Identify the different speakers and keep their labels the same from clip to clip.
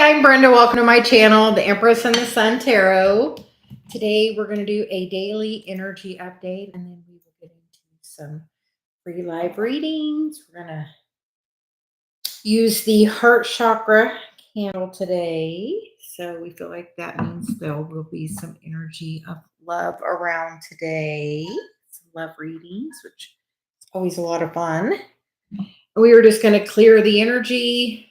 Speaker 1: I'm Brenda. Welcome to my channel, the Empress and the Sun Tarot. Today we're going to do a daily energy update and then we will get into some free live readings. We're going to use the heart chakra candle today. So we feel like that means there will be some energy of love around today. Some love readings, which is always a lot of fun. We were just going to clear the energy.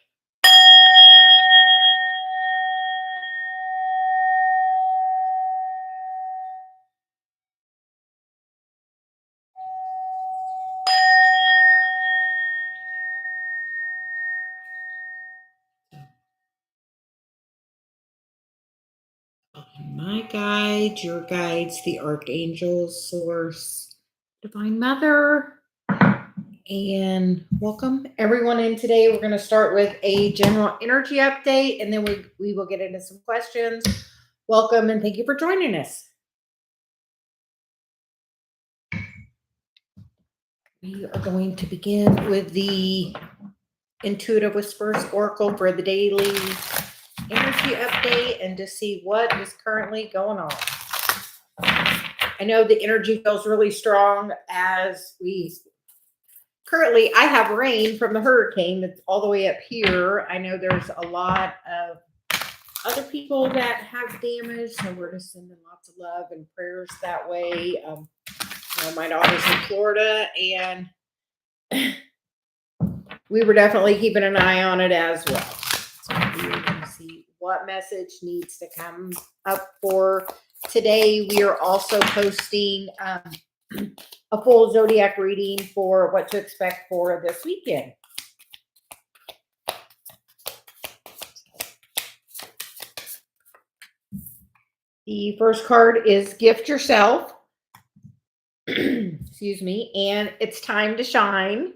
Speaker 1: My guides, your guides, the archangels, source, divine mother, and welcome everyone in today. We're going to start with a general energy update and then we will get into some questions. Welcome and thank you for joining us. We are going to begin with the Intuitive Whispers Oracle for the daily energy update and to see what is currently going on. I know the energy feels really strong as we currently, I have rain from the hurricane that's all the way up here. I know there's a lot of other people that have damage, so we're just sending lots of love and prayers that way. My daughter's in Florida, and we were definitely keeping an eye on it as well. So we are going to see what message needs to come up for today. We are also posting a full zodiac reading for what to expect for this weekend. The first card is Gift Yourself. Excuse me. And it's time to shine.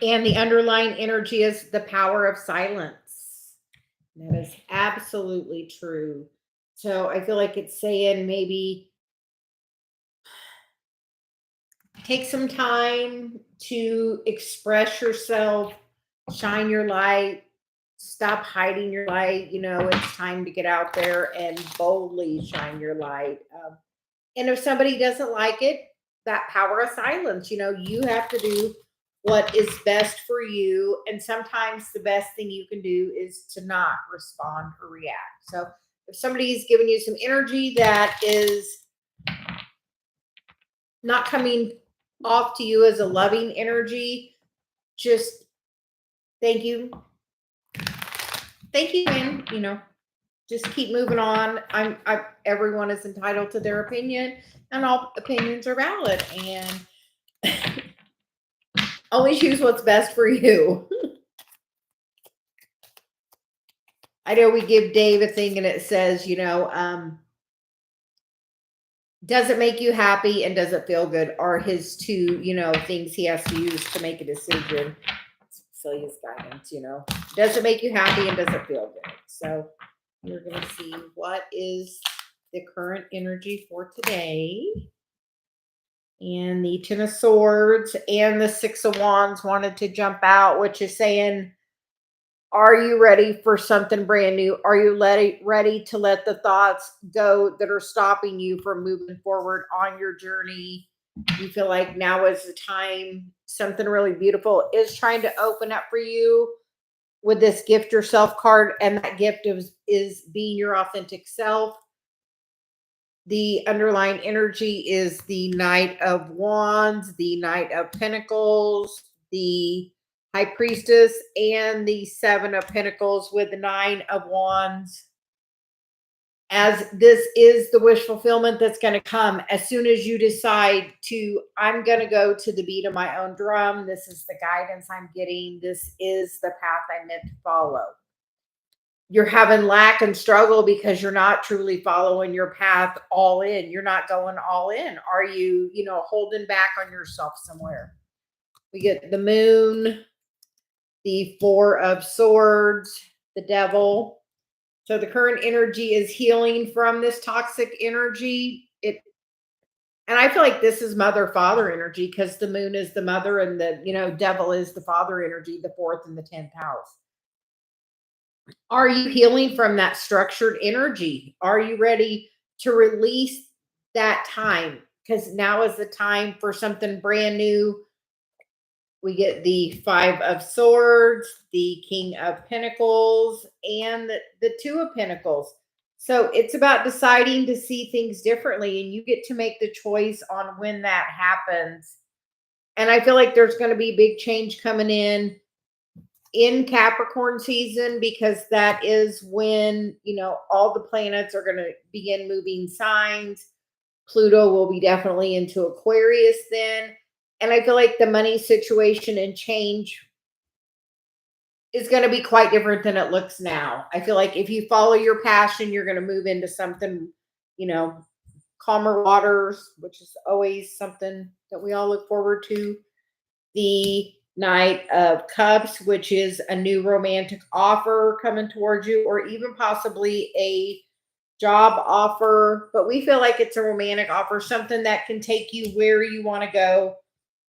Speaker 1: And the underlying energy is the power of silence. That is absolutely true. So I feel like it's saying maybe take some time to express yourself, shine your light, stop hiding your light. It's time to get out there and boldly shine your light. And if somebody doesn't like it, that power of silence, you have to do what is best for you. And sometimes the best thing you can do is to not respond or react. So if somebody's giving you some energy that is not coming off to you as a loving energy, just thank you. Thank you. And, just keep moving on. Everyone is entitled to their opinion and all opinions are valid, and always use what's best for you. I know we give Dave a thing and it says, does it make you happy and does it feel good are his two, things he has to use to make a decision. Celia's guidance, does it make you happy and does it feel good? So we're going to see what is the current energy for today. And the Ten of Swords and the Six of Wands wanted to jump out, which is saying, are you ready for something brand new? Are you ready to let the thoughts go that are stopping you from moving forward on your journey? You feel like now is the time something really beautiful is trying to open up for you with this Gift Yourself card. And that gift is being your authentic self. The underlying energy is the Knight of Wands, the Knight of Pentacles, the High Priestess, and the Seven of Pentacles with the Nine of Wands. As this is the wish fulfillment that's going to come as soon as you decide to, I'm going to go to the beat of my own drum. This is the guidance I'm getting. This is the path I meant to follow. You're having lack and struggle because you're not truly following your path all in. You're not going all in. Are you, holding back on yourself somewhere? We get the Moon, the Four of Swords, the Devil. So the current energy is healing from this toxic energy. And I feel like this is mother-father energy because the Moon is the mother and the, Devil is the father energy, the fourth and the 10th house. Are you healing from that structured energy? Are you ready to release that time? Because now is the time for something brand new. We get the Five of Swords, the King of Pentacles, and the Two of Pentacles. So it's about deciding to see things differently, and you get to make the choice on when that happens. And I feel like there's going to be big change coming in Capricorn season, because that is when, all the planets are going to begin moving signs. Pluto will be definitely into Aquarius then. And I feel like the money situation and change is going to be quite different than it looks now. I feel like if you follow your passion, you're going to move into something, calmer waters, which is always something that we all look forward to. The Knight of Cups, which is a new romantic offer coming towards you, or even possibly a job offer. But we feel like it's a romantic offer, something that can take you where you want to go,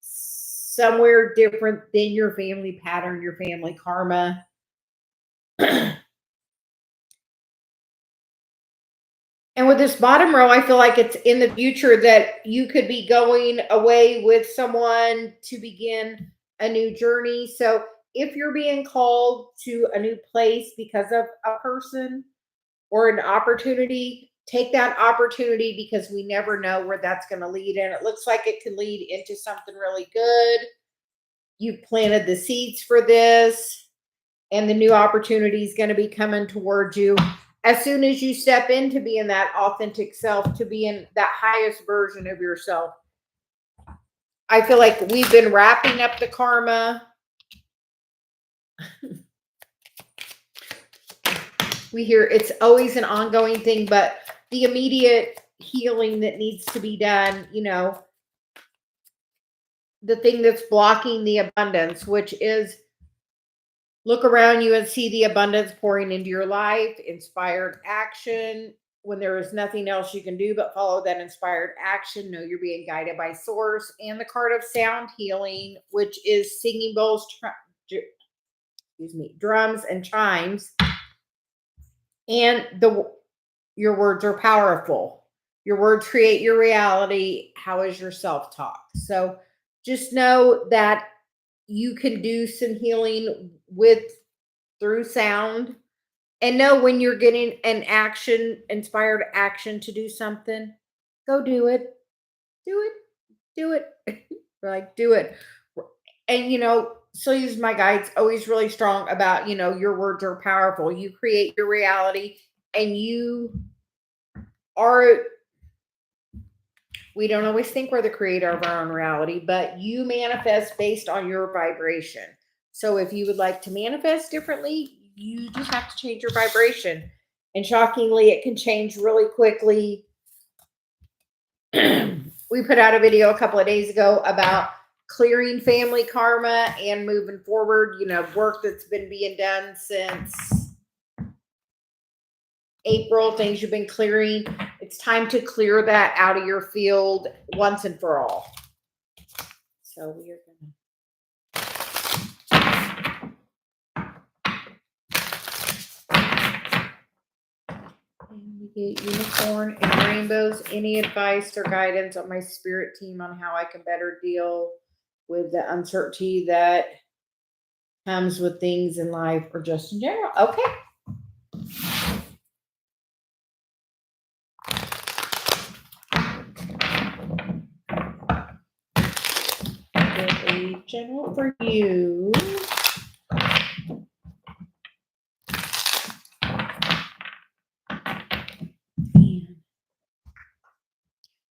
Speaker 1: somewhere different than your family pattern, your family karma. And with this bottom row, I feel like it's in the future that you could be going away with someone to begin a new journey. So if you're being called to a new place because of a person or an opportunity, take that opportunity, because we never know where that's going to lead. And it looks like it could lead into something really good. You've planted the seeds for this, and the new opportunity is going to be coming towards you as soon as you step into being that authentic self, to be in that highest version of yourself. I feel like we've been wrapping up the karma. We hear it's always an ongoing thing, but the immediate healing that needs to be done, the thing that's blocking the abundance, which is look around you and see the abundance pouring into your life, inspired action. When there is nothing else you can do but follow that inspired action, know you're being guided by source. And the card of sound healing, which is singing bowls, drums and chimes. And your words are powerful. Your words create your reality. How is your self-talk? So just know that you can do some healing through sound, and know when you're getting an inspired action to do something, go do it. Do it. Like, do it. And Celia's my guide's always really strong about, your words are powerful. You create your reality, and we don't always think we're the creator of our own reality, but you manifest based on your vibration. So if you would like to manifest differently, you just have to change your vibration. And shockingly, it can change really quickly. We put out a video a couple of days ago about clearing family karma and moving forward, work that's been being done since April, things you've been clearing. It's time to clear that out of your field once and for all. So we are going to. And we get unicorn and rainbows. Any advice or guidance on my spirit team on how I can better deal with the uncertainty that comes with things in life or just in general? Okay. A general for you.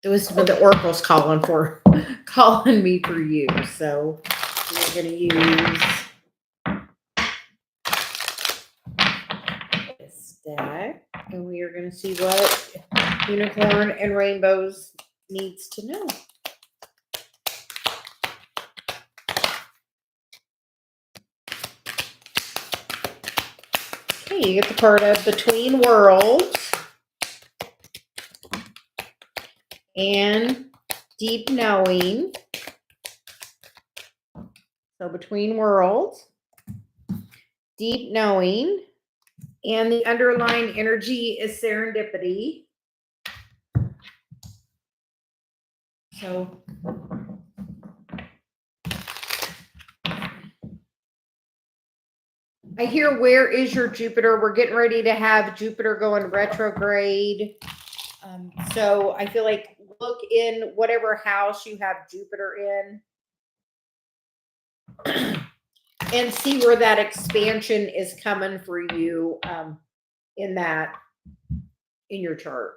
Speaker 1: It was the oracle's calling me for you. So we're going to use this deck, and we are going to see what unicorn and rainbows needs to know. Okay, you get the card of Between Worlds and Deep Knowing. So Between Worlds, Deep Knowing, And the underlying energy is serendipity. So I hear, where is your Jupiter? We're getting ready to have Jupiter going retrograde. So I feel like look in whatever house you have Jupiter in and see where that expansion is coming for you in your chart.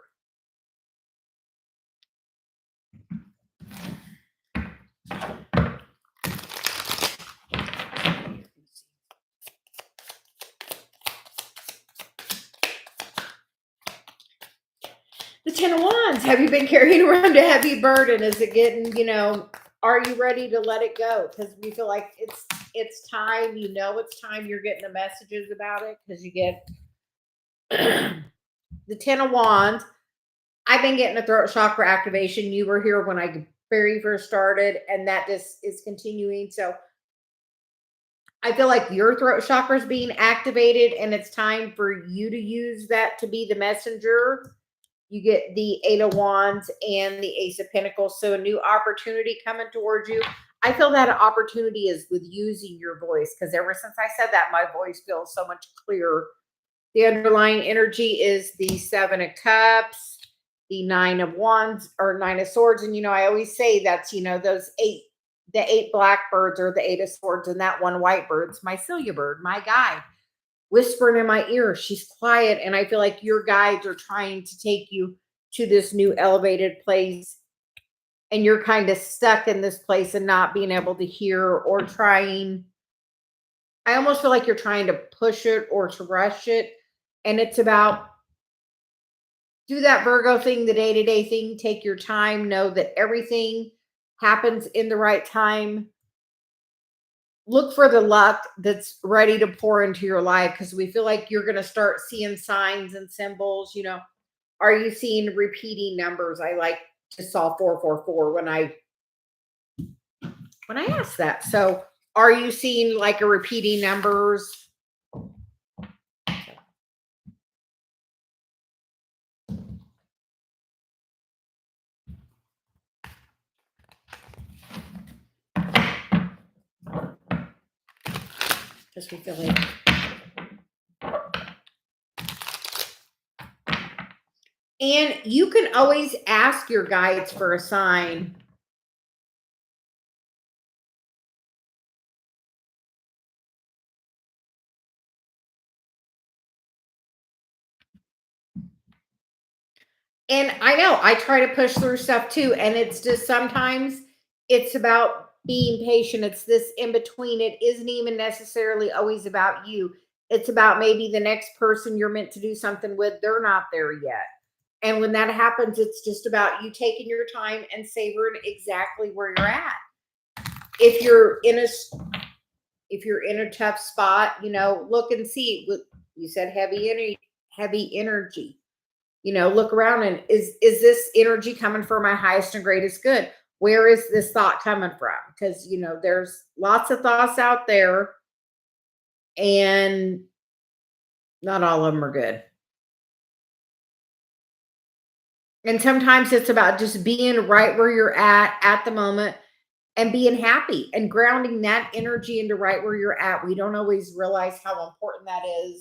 Speaker 1: The Ten of Wands. Have you been carrying around a heavy burden? Is it getting, are you ready to let it go? Because we feel like it's time. It's time. You're getting the messages about it because you get the Ten of Wands. I've been getting a throat chakra activation. You were here when I very first started, and that just is continuing. So I feel like your throat chakra is being activated, and it's time for you to use that to be the messenger. You get the Eight of Wands and the Ace of Pentacles. So a new opportunity coming towards you. I feel that opportunity is with using your voice, because ever since I said that, my voice feels so much clearer. The underlying energy is the Seven of Cups, the Nine of Wands or Nine of Swords. And, I always say that's, those the 8 blackbirds or the 8 of Swords, and that one white bird's my Celia bird, my guide, whispering in my ear. She's quiet. And I feel like your guides are trying to take you to this new elevated place. And you're kind of stuck in this place and not being able to hear or trying. I almost feel like you're trying to push it or to rush it. And it's about, do that Virgo thing, the day-to-day thing. Take your time. Know that everything happens in the right time. Look for the luck that's ready to pour into your life, because we feel like you're going to start seeing signs and symbols. Are you seeing repeating numbers? I like to saw 444 when I asked that. So are you seeing like a repeating numbers? Because we feel like and you can always ask your guides for a sign. And I know I try to push through stuff too. And it's just sometimes it's about being patient. It's this in between. It isn't even necessarily always about you. It's about maybe the next person you're meant to do something with. They're not there yet. And when that happens, it's just about you taking your time and savoring exactly where you're at. If you're in a tough spot, look and see. You said heavy energy. Look around and is this energy coming for my highest and greatest good? Where is this thought coming from? Because, there's lots of thoughts out there and not all of them are good. And sometimes it's about just being right where you're at the moment and being happy and grounding that energy into right where you're at. We don't always realize how important that is.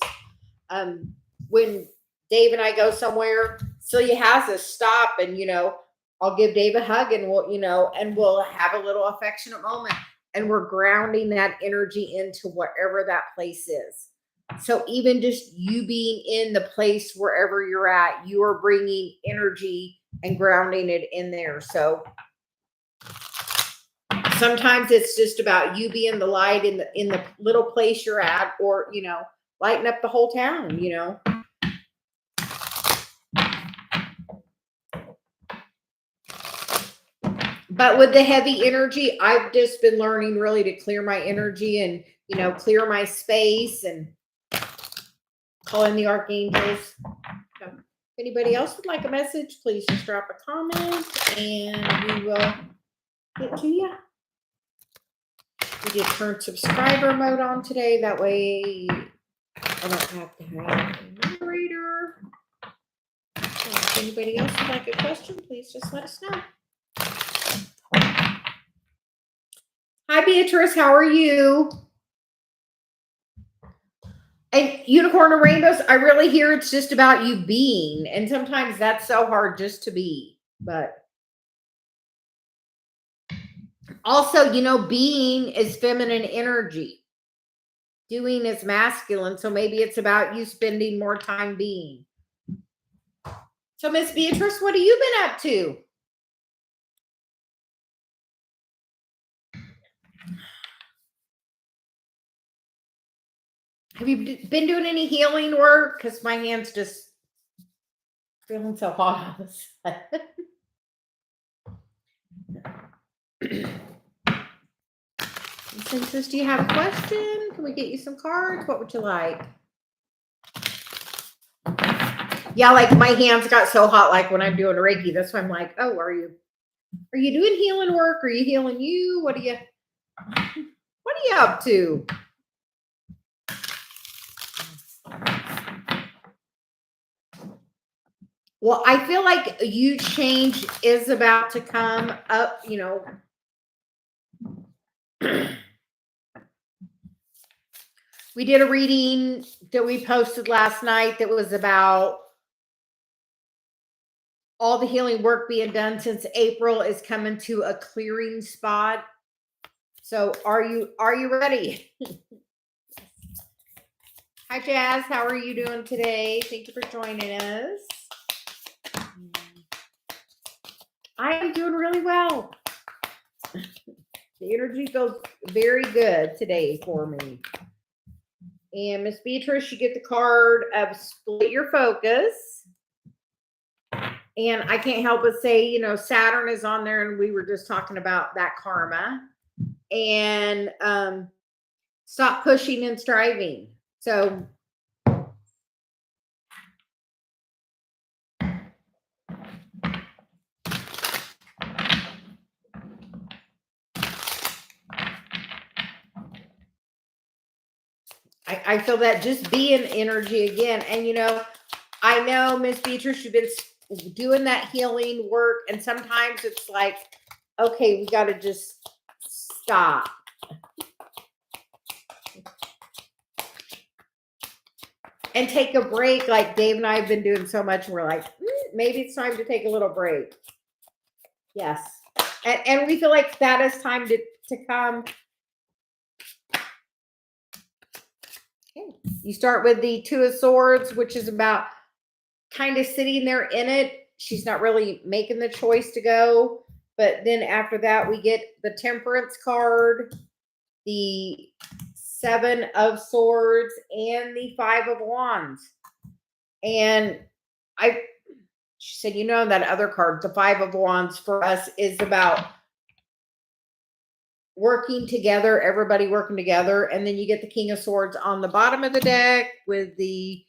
Speaker 1: When Dave and I go somewhere, Celia has us stop and, I'll give Dave a hug and we'll have a little affectionate moment, and we're grounding that energy into wherever that place is. So even just you being in the place wherever you're at, you are bringing energy and grounding it in there. So sometimes it's just about you being the light in the little place you're at, or, lighting up the whole town, But with the heavy energy, I've just been learning really to clear my energy and, clear my space and call in the archangels. So if anybody else would like a message, please just drop a comment and we will get to you. We did turn subscriber mode on today. That way I don't have to have a moderator. So if anybody else would like a question, please just let us know. Hi, Beatrice. How are you? And unicorn and rainbows, I really hear it's just about you being. And sometimes that's so hard just to be. But also, being is feminine energy. Doing is masculine. So maybe it's about you spending more time being. So, Miss Beatrice, what have you been up to? Have you been doing any healing work? Because my hand's just feeling so hot all of a sudden. Princess, do you have a question? Can we get you some cards? What would you like? Yeah, like my hands got so hot, like when I'm doing Reiki. That's why I'm like, oh, are you doing healing work? Are you healing you? What are you up to? Well, I feel like a huge change is about to come up, We did a reading that we posted last night that was about all the healing work being done since April is coming to a clearing spot. So are you ready? Hi, Jazz. How are you doing today? Thank you for joining us. I am doing really well. The energy feels very good today for me. And Miss Beatrice, you get the card of split your focus. And I can't help but say, Saturn is on there, and we were just talking about that karma. And stop pushing and striving. So I feel that just be an energy again. And, I know, Miss Beatrice, you've been doing that healing work. And sometimes it's like, okay, we got to just stop. And take a break. Like Dave and I have been doing so much. We're like, maybe it's time to take a little break. Yes. And we feel like that is time to come. Okay. You start with the Two of Swords, which is about kind of sitting there in it. She's not really making the choice to go. But then after that, we get the Temperance card, the Seven of Swords, and the Five of Wands. And she said, that other card, the Five of Wands, for us is about working together, everybody working together. And then you get the King of Swords on the bottom of the deck with the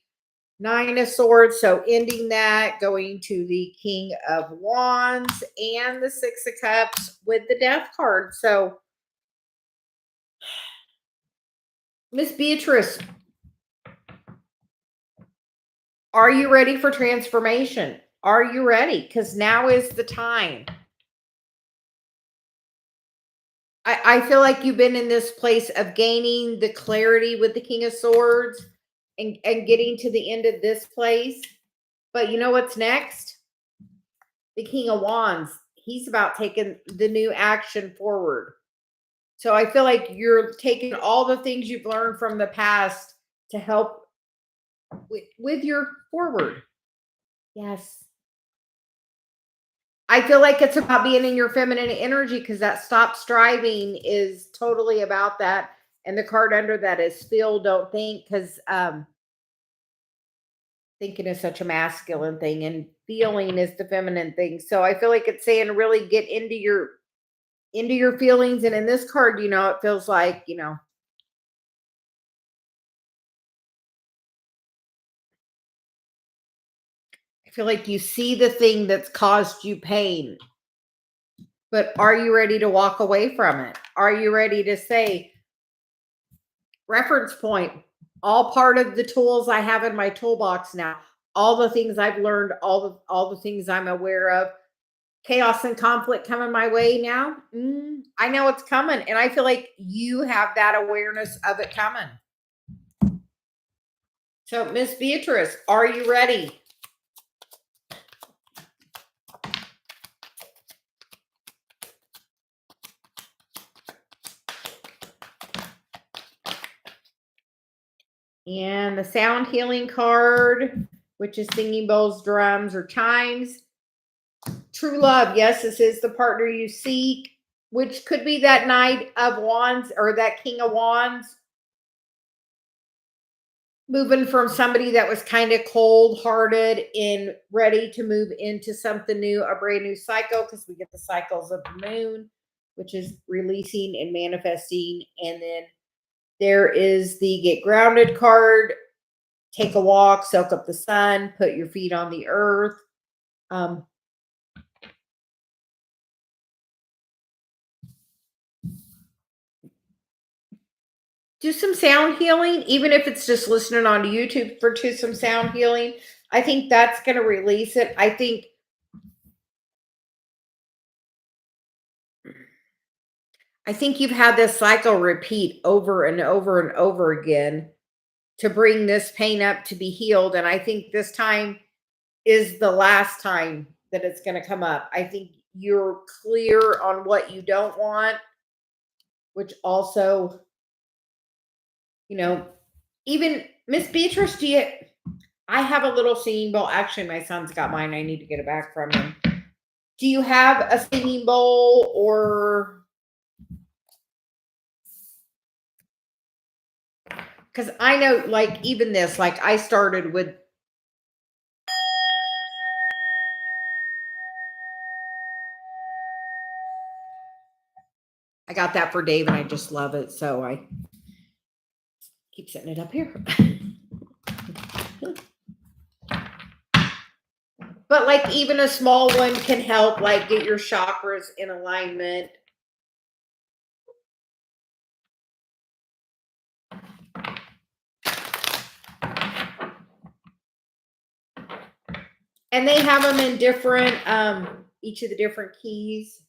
Speaker 1: Nine of Swords. So ending that, going to the King of Wands and the Six of Cups with the Death card. So, Miss Beatrice, are you ready for transformation? Are you ready? Because now is the time. I feel like you've been in this place of gaining the clarity with the King of Swords and getting to the end of this place. But you know what's next? The King of Wands. He's about taking the new action forward. So I feel like you're taking all the things you've learned from the past to help with your forward. Yes. I feel like it's about being in your feminine energy, because that stop striving is totally about that. And the card under that is feel, don't think, because thinking is such a masculine thing and feeling is the feminine thing. So I feel like it's saying really get into your feelings. And in this card, it feels like, I feel like you see the thing that's caused you pain. But are you ready to walk away from it? Are you ready to say, reference point, all part of the tools I have in my toolbox now. All the things I've learned, all the things I'm aware of. Chaos and conflict coming my way now. I know it's coming, and I feel like you have that awareness of it coming. So, Miss Beatrice, are you ready? And the sound healing card, which is singing bowls, drums, or chimes. True love. Yes, this is the partner you seek, which could be that Knight of Wands or that King of Wands. Moving from somebody that was kind of cold-hearted and ready to move into something new, a brand new cycle, because we get the cycles of the moon, which is releasing and manifesting. And then there is the Get Grounded card. Take a walk, soak up the sun, put your feet on the earth. Do some sound healing, even if it's just listening on YouTube to some sound healing. I think that's going to release it. I think you've had this cycle repeat over and over and over again to bring this pain up to be healed. And I think this time is the last time that it's going to come up. I think you're clear on what you don't want, which also, even Miss Beatrice, I have a little singing bowl. Actually, my son's got mine. I need to get it back from him. Do you have a singing bowl or? Because I know, like, even this, like, I started with. I got that for Dave and I just love it. So I keep setting it up here. But like even a small one can help like get your chakras in alignment. And they have them in different, each of the different keys.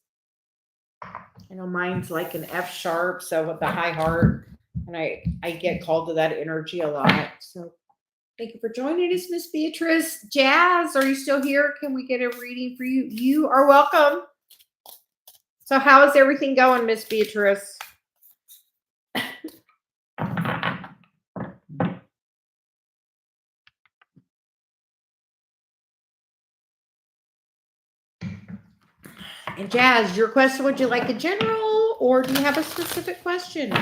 Speaker 1: I know mine's like an F sharp, so with the high heart, and I get called to that energy a lot. So thank you for joining us, Miss Beatrice. Jazz, are you still here? Can we get a reading for you? You are welcome. So how is everything going, Miss Beatrice? And Jazz, your question, would you like a general or do you have a specific question?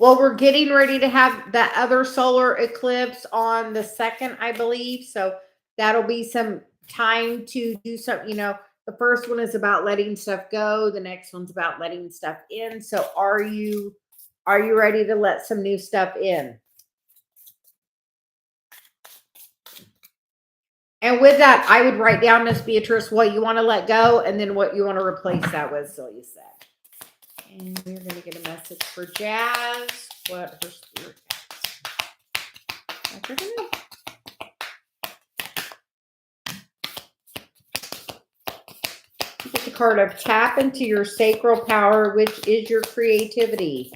Speaker 1: Well, we're getting ready to have that other solar eclipse on the 2nd, I believe. So that'll be some time to do something. The first one is about letting stuff go. The next one's about letting stuff in. So are you ready to let some new stuff in? And with that, I would write down, Miss Beatrice, what you want to let go and then what you want to replace that with, Celia said. And we're going to get a message for Jazz. What her spirit has. You get the card of tap into your sacral power, which is your creativity.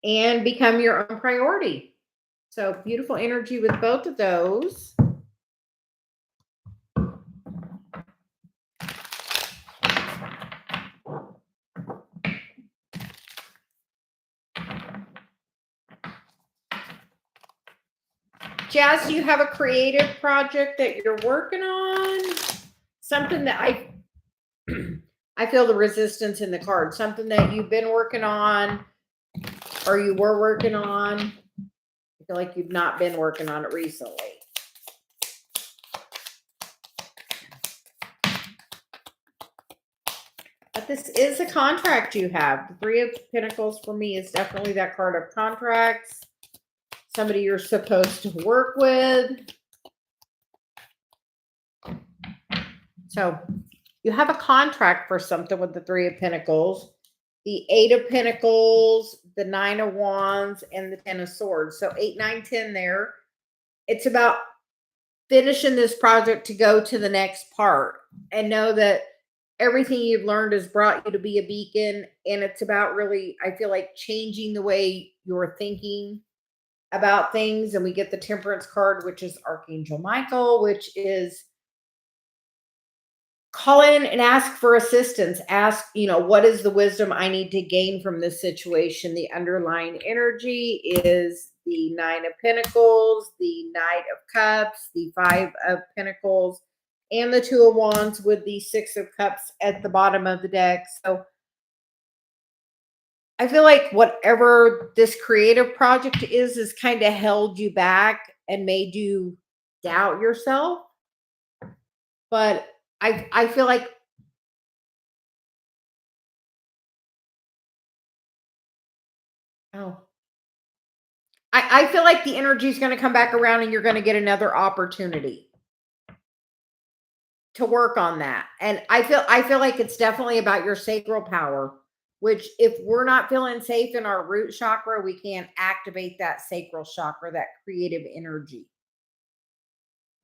Speaker 1: And become your own priority. So beautiful energy with both of those. Jazz, do you have a creative project that you're working on? Something that I feel the resistance in the card. Something that you've been working on or you were working on. I feel like you've not been working on it recently. But this is a contract you have. The Three of Pentacles for me is definitely that card of contracts. Somebody you're supposed to work with. So you have a contract for something with the Three of Pentacles, the Eight of Pentacles, the Nine of Wands, and the Ten of Swords. So 8, 9, 10 there. It's about finishing this project to go to the next part and know that everything you've learned has brought you to be a beacon. And it's about really, I feel like, changing the way you're thinking about things. And we get the Temperance card, which is Archangel Michael, which is call in and ask for assistance. Ask, what is the wisdom I need to gain from this situation? The underlying energy is the Nine of Pentacles, the Knight of Cups, the Five of Pentacles, and the Two of Wands with the Six of Cups at the bottom of the deck. So I feel like whatever this creative project is kind of held you back and made you doubt yourself. But I feel like I feel like the energy is going to come back around and you're going to get another opportunity to work on that. And I feel like it's definitely about your sacral power, which if we're not feeling safe in our root chakra, we can't activate that sacral chakra, that creative energy.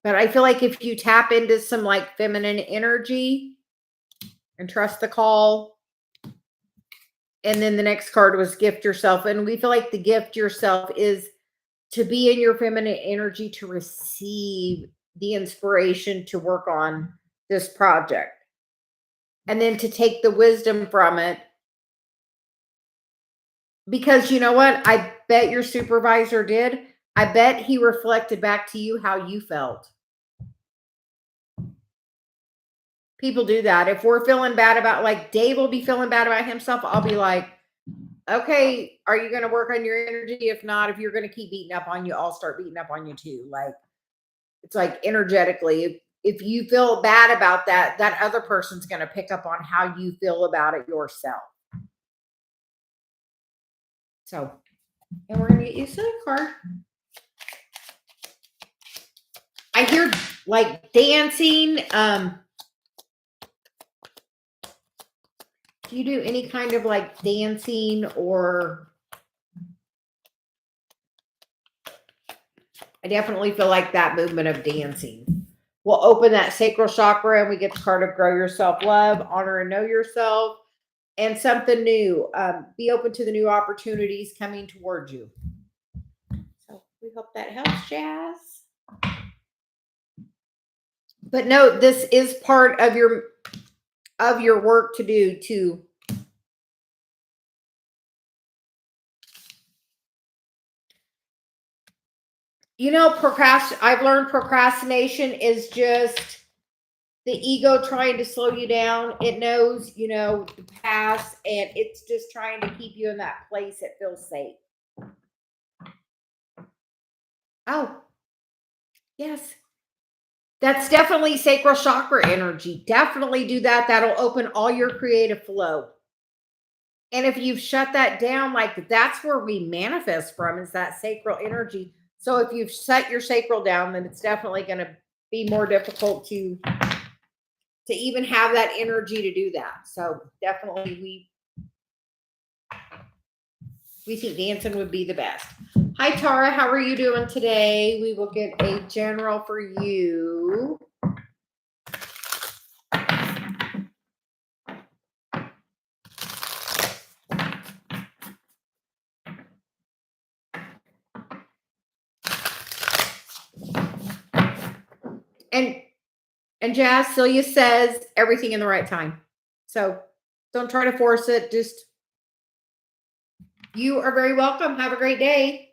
Speaker 1: But I feel like if you tap into some like feminine energy and trust the call, and then the next card was gift yourself. And we feel like the gift yourself is to be in your feminine energy, to receive the inspiration to work on this project. And then to take the wisdom from it. Because you know what? I bet your supervisor did. I bet he reflected back to you how you felt. People do that. If we're feeling bad about, like Dave will be feeling bad about himself, I'll be like, okay, are you going to work on your energy? If not, if you're going to keep beating up on you, I'll start beating up on you too. Like, it's like energetically, if you feel bad about that, that other person's going to pick up on how you feel about it yourself. So, and we're going to get you a card. I hear like dancing. Do you do any kind of like dancing or? I definitely feel like that movement of dancing will open that sacral chakra, and we get the card of grow your self-love, honor and know yourself, and something new. Be open to the new opportunities coming towards you. So we hope that helps, Jazz. But no, this is part of your work to do too. I've learned procrastination is just the ego trying to slow you down. It knows, the past, and it's just trying to keep you in that place that feels safe. Oh, yes. That's definitely sacral chakra energy. Definitely do that. That'll open all your creative flow. And if you've shut that down, like that's where we manifest from, is that sacral energy. So if you've shut your sacral down, then it's definitely going to be more difficult to even have that energy to do that. So definitely we think dancing would be the best. Hi, Tara. How are you doing today? We will get a general for you. And Jazz, Celia says everything in the right time. So don't try to force it. Just, you are very welcome. Have a great day.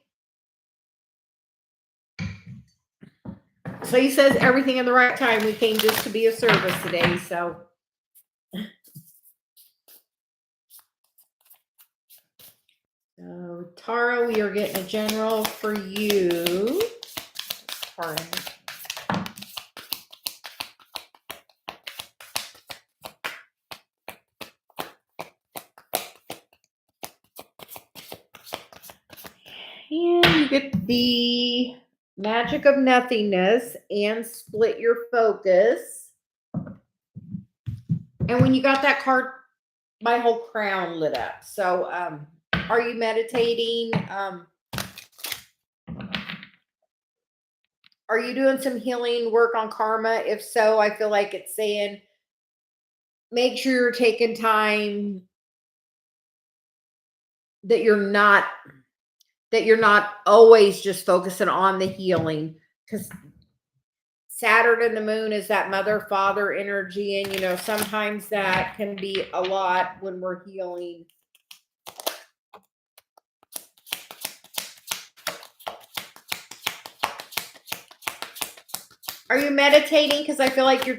Speaker 1: Celia says everything in the right time. We came just to be of service today. So Tara, we are getting a general for you. Tara. Get the magic of nothingness and split your focus. And when you got that card, my whole crown lit up. So are you meditating? Are you doing some healing work on karma? If so, I feel like it's saying make sure you're taking time, that you're not always just focusing on the healing, because Saturn and the moon is that mother father energy, and sometimes that can be a lot when we're healing. Are you meditating? Because I feel like your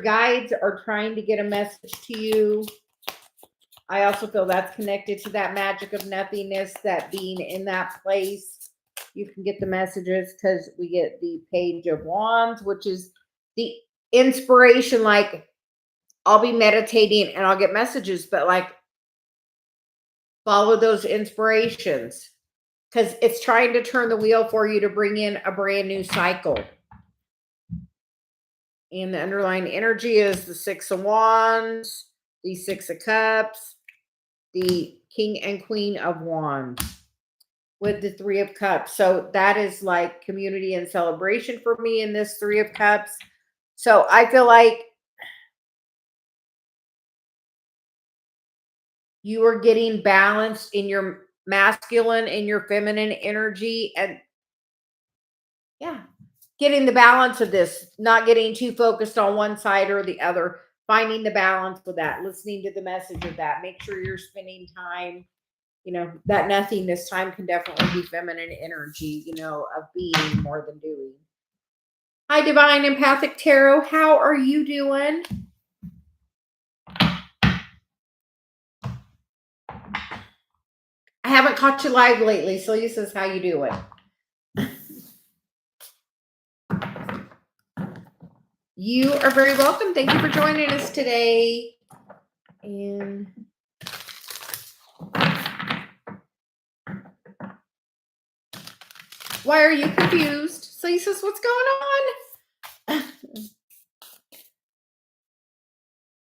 Speaker 1: guides are trying to get a message to you. I also feel that's connected to that magic of nothingness, that being in that place. You can get the messages because we get the Page of Wands, which is the inspiration. Like, I'll be meditating and I'll get messages, but like, follow those inspirations, because it's trying to turn the wheel for you to bring in a brand new cycle. And the underlying energy is the Six of Wands, the Six of Cups, the King and Queen of Wands, with the Three of Cups. So that is like community and celebration for me in this Three of Cups. So I feel like you are getting balanced in your masculine and your feminine energy, and yeah, getting the balance of this, not getting too focused on one side or the other, finding the balance with that, listening to the message of that. Make sure you're spending time, that nothingness time can definitely be feminine energy, of being more than doing. Hi, Divine Empathic Tarot. How are you doing? I haven't caught you live lately. Celia says, how you doing? You are very welcome. Thank you for joining us today. And why are you confused? Celia says, what's going on?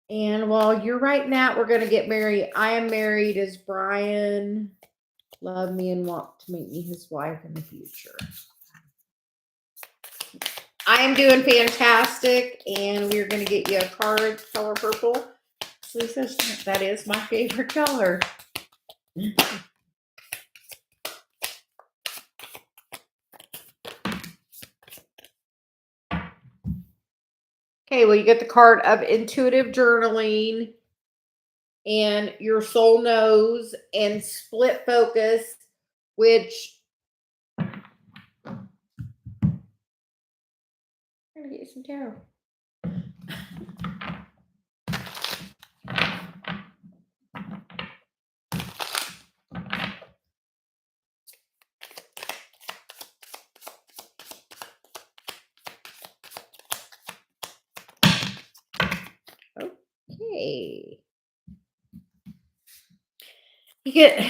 Speaker 1: And while you're writing that, we're going to get married. I am married as Brian. Love me and want to make me his wife in the future. I am doing fantastic, and we're going to get you a card, color purple. So says that is my favorite color. Okay, well, you get the card of intuitive journaling and your soul knows and split focus, which I'm going to get you some tarot. Okay. You get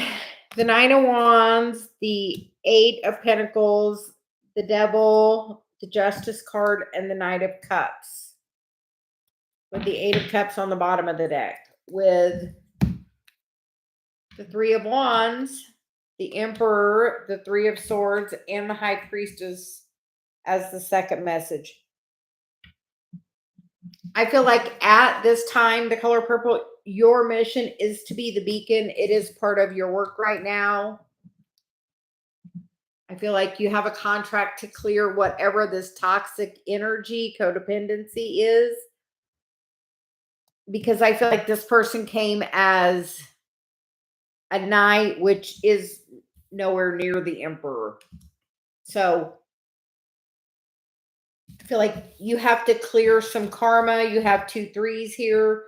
Speaker 1: the Nine of Wands, the Eight of Pentacles, the Devil, the Justice card, and the Knight of Cups, with the Eight of Cups on the bottom of the deck, with the Three of Wands, the Emperor, the Three of Swords, and the High Priestess as the second message. I feel like at this time, the color purple, your mission is to be the beacon. It is part of your work right now. I feel like you have a contract to clear whatever this toxic energy, codependency is. Because I feel like this person came as a knight, which is nowhere near the Emperor. So I feel like you have to clear some karma. You have 2 threes here.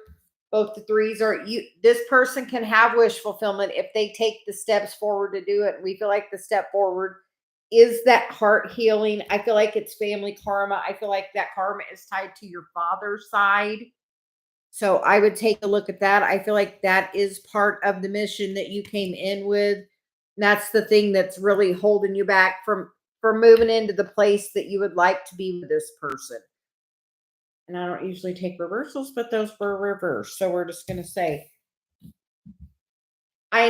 Speaker 1: Both the threes are you. This person can have wish fulfillment if they take the steps forward to do it. We feel like the step forward is that heart healing. I feel like it's family karma. I feel like that karma is tied to your father's side. So I would take a look at that. I feel like that is part of the mission that you came in with. That's the thing that's really holding you back from moving into the place that you would like to be with this person. And I don't usually take reversals, but those were reversed. So we're just going to say, I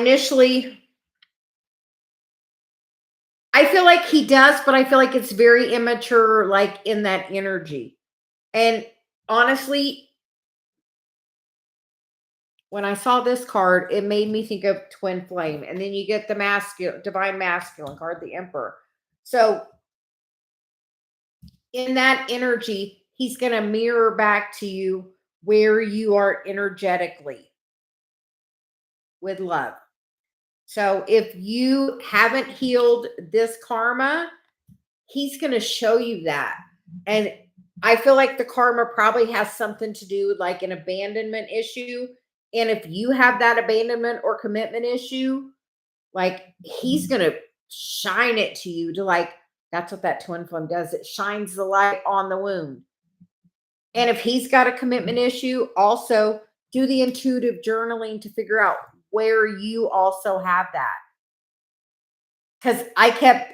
Speaker 1: feel like he does, but I feel like it's very immature, like in that energy. And honestly, when I saw this card, it made me think of twin flame. And then you get the divine masculine card, the emperor. So in that energy, he's going to mirror back to you where you are energetically with love. So if you haven't healed this karma, he's going to show you that. And I feel like the karma probably has something to do with like an abandonment issue. And if you have that abandonment or commitment issue, like he's going to shine it to you to like, that's what that twin flame does. It shines the light on the wound. And if he's got a commitment issue, also do the intuitive journaling to figure out where you also have that. Because I kept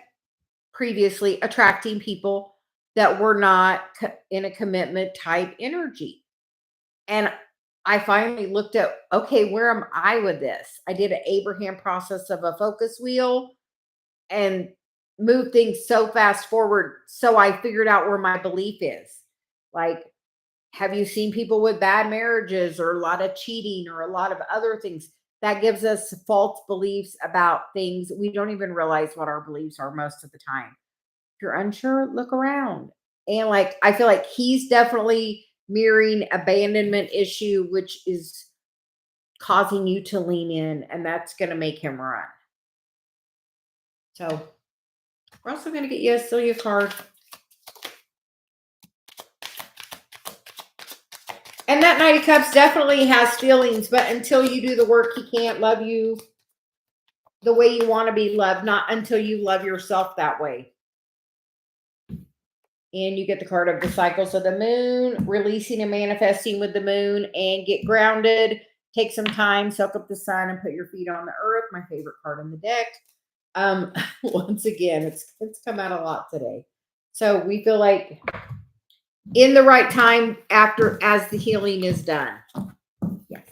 Speaker 1: previously attracting people that were not in a commitment type energy. And I finally looked at, okay, where am I with this? I did an Abraham process of a focus wheel and moved things so fast forward. So I figured out where my belief is. Like, have you seen people with bad marriages or a lot of cheating or a lot of other things? That gives us false beliefs about things. We don't even realize what our beliefs are most of the time. If you're unsure, look around. And like, I feel like he's definitely mirroring abandonment issue, which is causing you to lean in, and that's going to make him run. So we're also going to get you a Celia card. And that Knight of Cups definitely has feelings, but until you do the work, he can't love you the way you want to be loved, not until you love yourself that way. And you get the card of the cycles of the moon, releasing and manifesting with the moon, and get grounded. Take some time, soak up the sun, and put your feet on the earth. My favorite card in the deck. Once again, it's come out a lot today. So we feel like in the right time as the healing is done. Yes.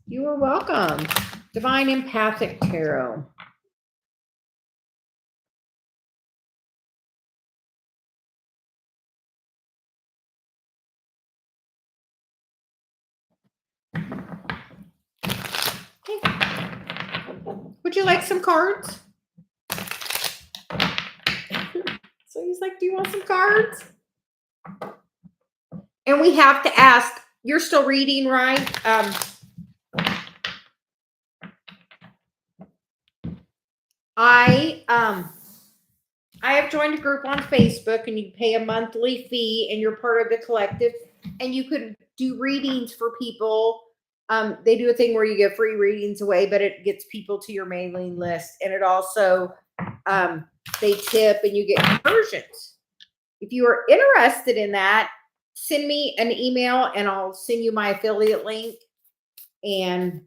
Speaker 1: You are welcome. Divine Empathic Tarot. Okay. Would you like some cards? So he's like, do you want some cards? And we have to ask, you're still reading, right? I have joined a group on Facebook, and you pay a monthly fee and you're part of the collective, and you could do readings for people. They do a thing where you get free readings away, but it gets people to your mailing list, and it also they tip and you get conversions. If you are interested in that, send me an email and I'll send you my affiliate link. And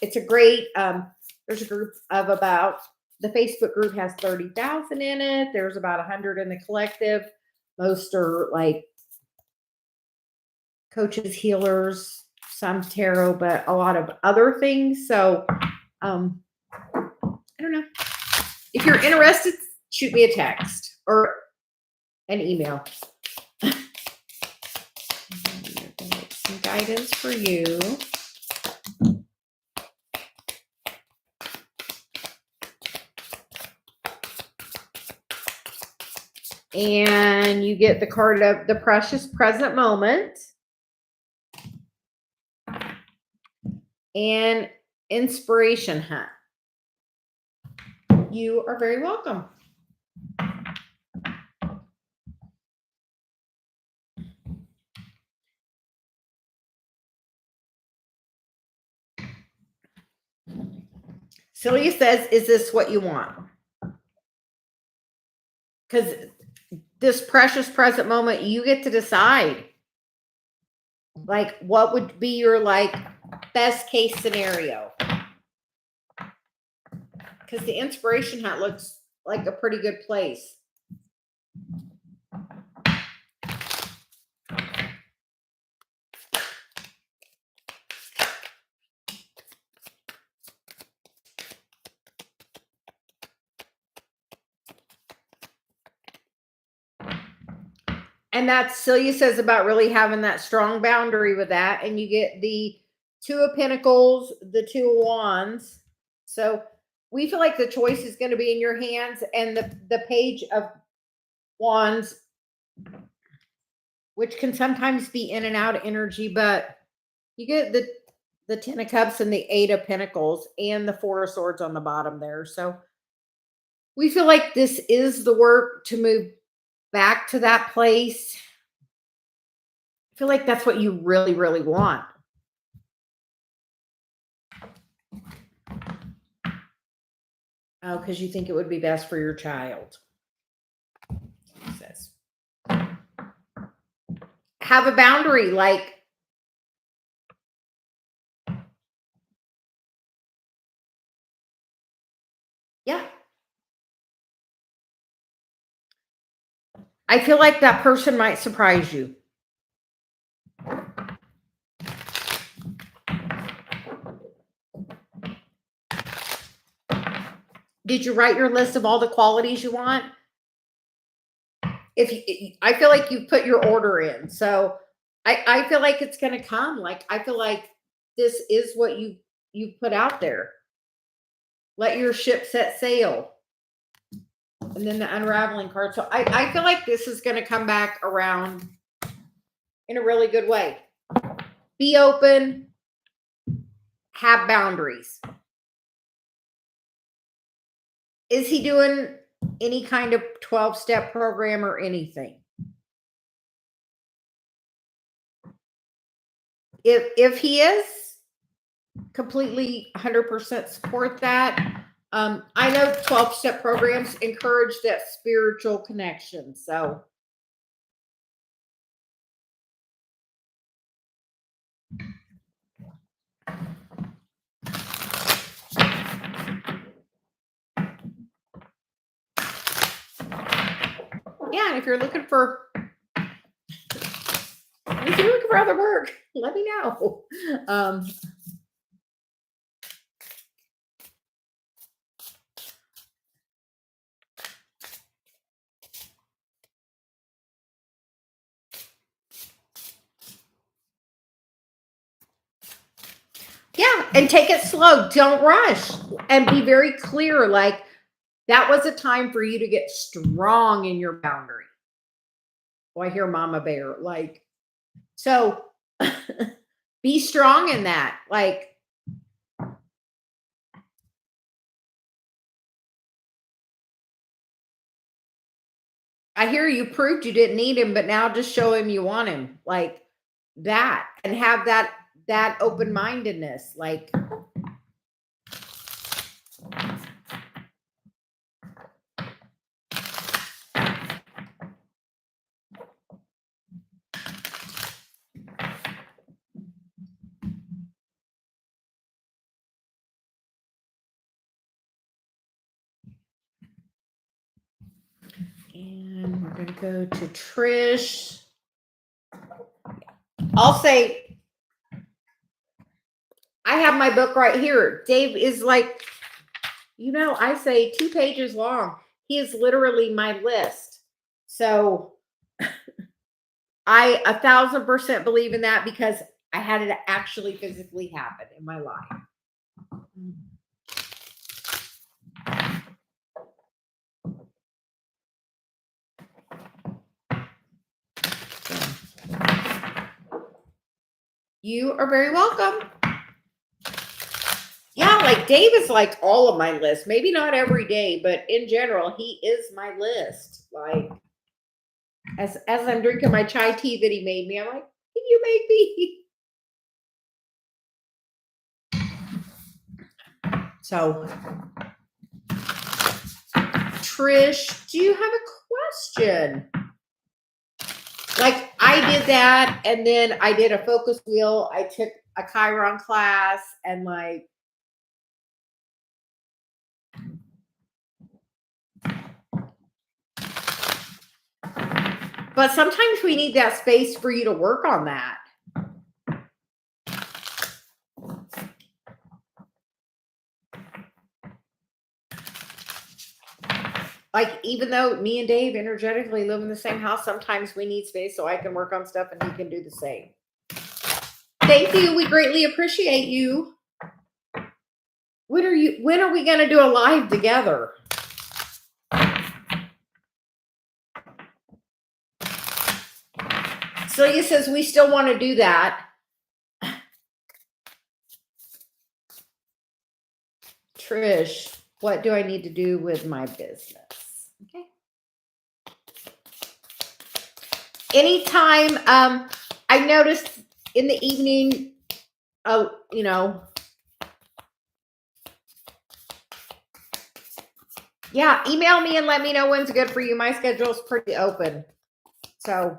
Speaker 1: it's a great, there's a group of about, the Facebook group has 30,000 in it. There's about 100 in the collective. Most are like coaches, healers, some tarot, but a lot of other things. So, I don't know. If you're interested, shoot me a text or an email. Some guidance for you. And you get the card of the precious present moment and inspiration hunt. You are very welcome. Celia says, is this what you want? Because this precious present moment, you get to decide. Like, what would be your like best case scenario? because the inspiration hat looks like a pretty good place. And that's Celia says about really having that strong boundary with that. And you get the Two of Pentacles, the Two of Wands. So we feel like the choice is going to be in your hands, and the Page of Wands, which can sometimes be in and out of energy, but you get the Ten of Cups and the Eight of Pentacles and the Four of Swords on the bottom there. So we feel like this is the work to move back to that place. I feel like that's what you really, really want. Oh, because you think it would be best for your child. Says. Have a boundary, like yeah. I feel like that person might surprise you. Did you write your list of all the qualities you want? I feel like you put your order in, so I feel like it's going to come. Like I feel like this is what you put out there. Let your ship set sail, and then the unraveling card. So I feel like this is going to come back around in a really good way. Be open. Have boundaries. Is he doing any kind of 12-step program or anything? If he is, completely 100% support that. I know 12-step programs encourage that spiritual connection. So yeah, if you're looking for other work, let me know. Yeah, and take it slow. Don't rush, and be very clear. Like that was a time for you to get strong in your boundary. Oh, I hear Mama Bear. Like, so be strong in that. Like, I hear you proved you didn't need him, but now just show him you want him. Like that, and have that open-mindedness. Like, and we're going to go to Trish. I'll say, I have my book right here. Dave is like, I say 2 pages long. He is literally my list. So I 1,000% believe in that because I had it actually physically happen in my life. You are very welcome. Yeah, like Dave is like all of my list. Maybe not every day, but in general, he is my list. Like as I'm drinking my chai tea that he made me, I'm like, you made me. So, Trish, do you have a question? Like I did that, and then I did a focus wheel. I took a Chiron class, and like But sometimes we need that space for you to work on that. Like, even though me and Dave energetically live in the same house, sometimes we need space so I can work on stuff and he can do the same. Thank you. We greatly appreciate you. When are we going to do a live together? Celia says we still want to do that. Trish, what do I need to do with my business? Okay. Anytime, I noticed in the evening, you know, yeah, email me and let me know when's good for you. My schedule's pretty open. So,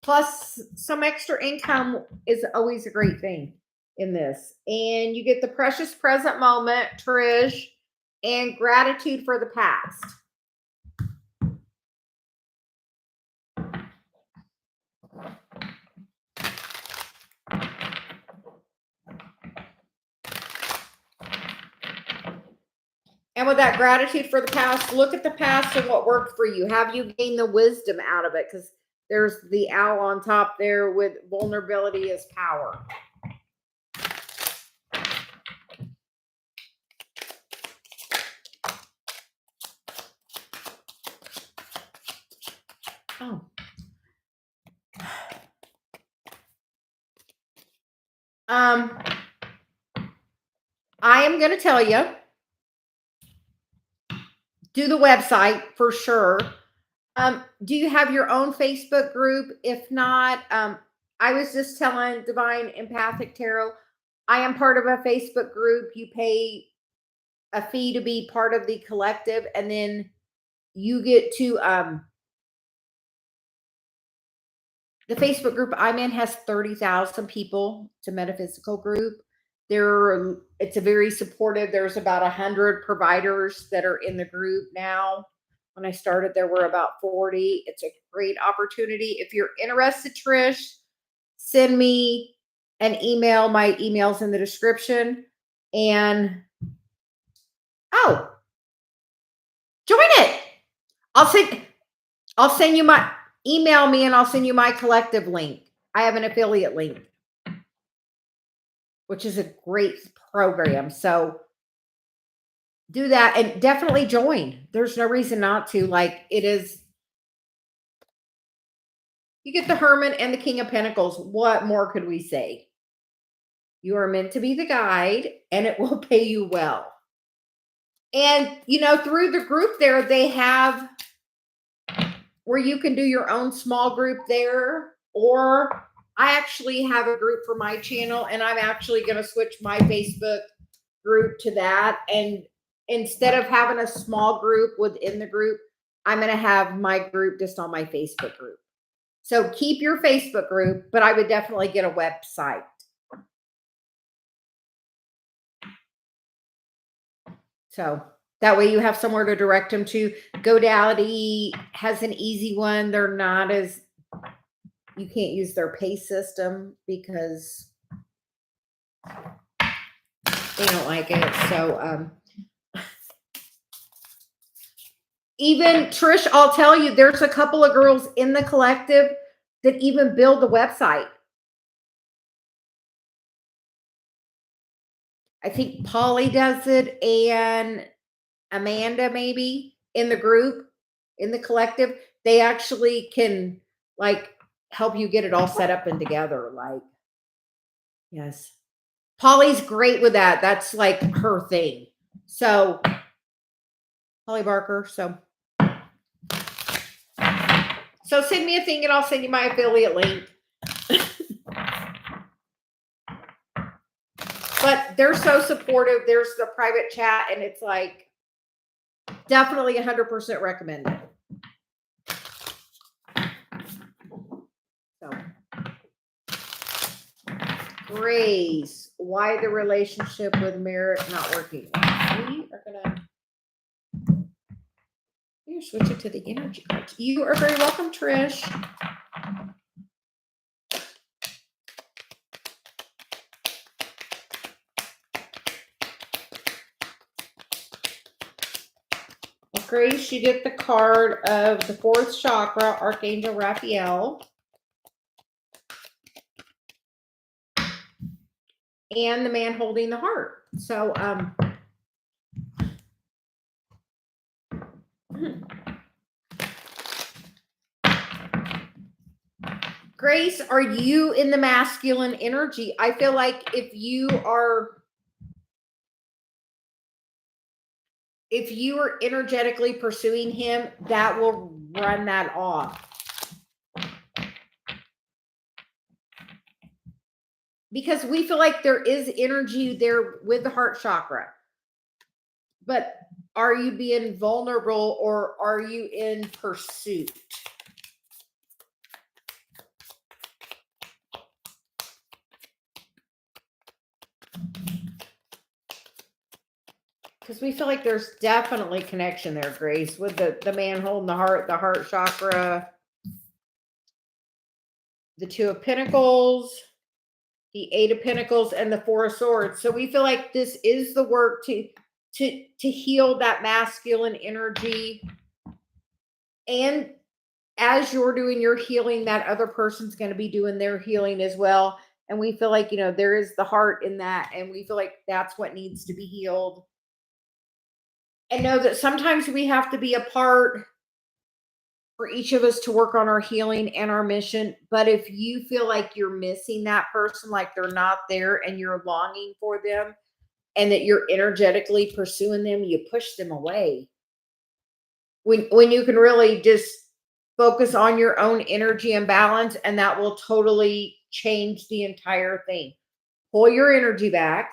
Speaker 1: plus some extra income is always a great thing in this. And you get the precious present moment, Trish, and gratitude for the past. And with that gratitude for the past, look at the past and what worked for you. Have you gained the wisdom out of it? Because there's the owl on top there with vulnerability is power. Oh. I am going to tell you, do the website for sure. Do you have your own Facebook group? If not, I was just telling Divine Empathic Tarot, I am part of a Facebook group. You pay a fee to be part of the collective, and then you get to, the Facebook group I'm in has 30,000 people. It's a metaphysical group. It's a very supportive. There's about 100 providers that are in the group now. When I started, there were about 40. It's a great opportunity. If you're interested, Trish, send me an email. My email's in the description. And join it. I'll send you my email me and I'll send you my collective link. I have an affiliate link, which is a great program. So do that and definitely join. There's no reason not to. Like, it is, you get the Hermit and the King of Pentacles. What more could we say? You are meant to be the guide and it will pay you well. And, you know, through the group there, they have where you can do your own small group there, or I actually have a group for my channel and I'm actually going to switch my Facebook group to that. And instead of having a small group within the group, I'm going to have my group just on my Facebook group. So keep your Facebook group, but I would definitely get a website. So that way you have somewhere to direct them to. GoDaddy has an easy one. They're not as, you can't use their pay system because they don't like it. So, even Trish, I'll tell you, there's a couple of girls in the collective that even build the website. I think Polly does it and Amanda maybe in the group, in the collective. They actually can like help you get it all set up and together. Like, yes. Polly's great with that. That's like her thing. So Polly Barker. So send me a thing and I'll send you my affiliate link. But they're so supportive. There's the private chat and it's like definitely 100% recommended. So, Grace, why the relationship with Merrick not working? We are gonna. You're switch it to the energy cards. You are very welcome, Trish. Grace, you get the card of the 4th chakra, Archangel Raphael. And the man holding the heart. So, Grace, are you in the masculine energy? I feel like if you are energetically pursuing him, that will run that off. Because we feel like there is energy there with the heart chakra. But are you being vulnerable or are you in pursuit? Because we feel like there's definitely connection there, Grace, with the man holding the heart chakra, the 2 of Pentacles, the 8 of Pentacles, and the 4 of Swords. So we feel like this is the work to heal that masculine energy. And as you're doing your healing, that other person's going to be doing their healing as well. And we feel like, there is the heart in that. And we feel like that's what needs to be healed. And know that sometimes we have to be apart for each of us to work on our healing and our mission. But if you feel like you're missing that person, like they're not there and you're longing for them and that you're energetically pursuing them, you push them away. When you can really just focus on your own energy and balance, and that will totally change the entire thing. Pull your energy back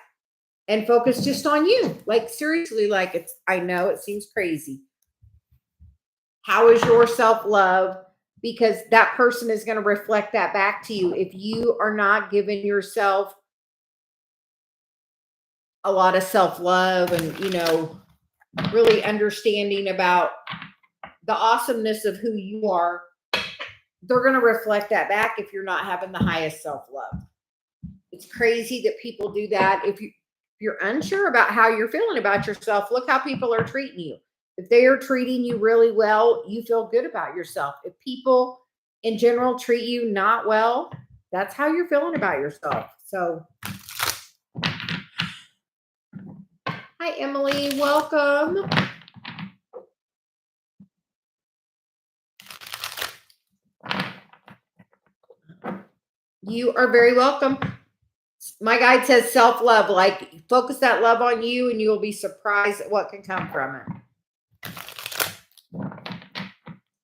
Speaker 1: and focus just on you. Like seriously, like I know it seems crazy. How is your self-love? Because that person is going to reflect that back to you. If you are not giving yourself a lot of self-love and, really understanding about the awesomeness of who you are, they're going to reflect that back if you're not having the highest self-love. It's crazy that people do that. If you're unsure about how you're feeling about yourself, look how people are treating you. If they are treating you really well, you feel good about yourself. If people in general treat you not well, that's how you're feeling about yourself. So, hi, Emily. Welcome. You are very welcome. My guide says self-love, like focus that love on you and you will be surprised at what can come from it.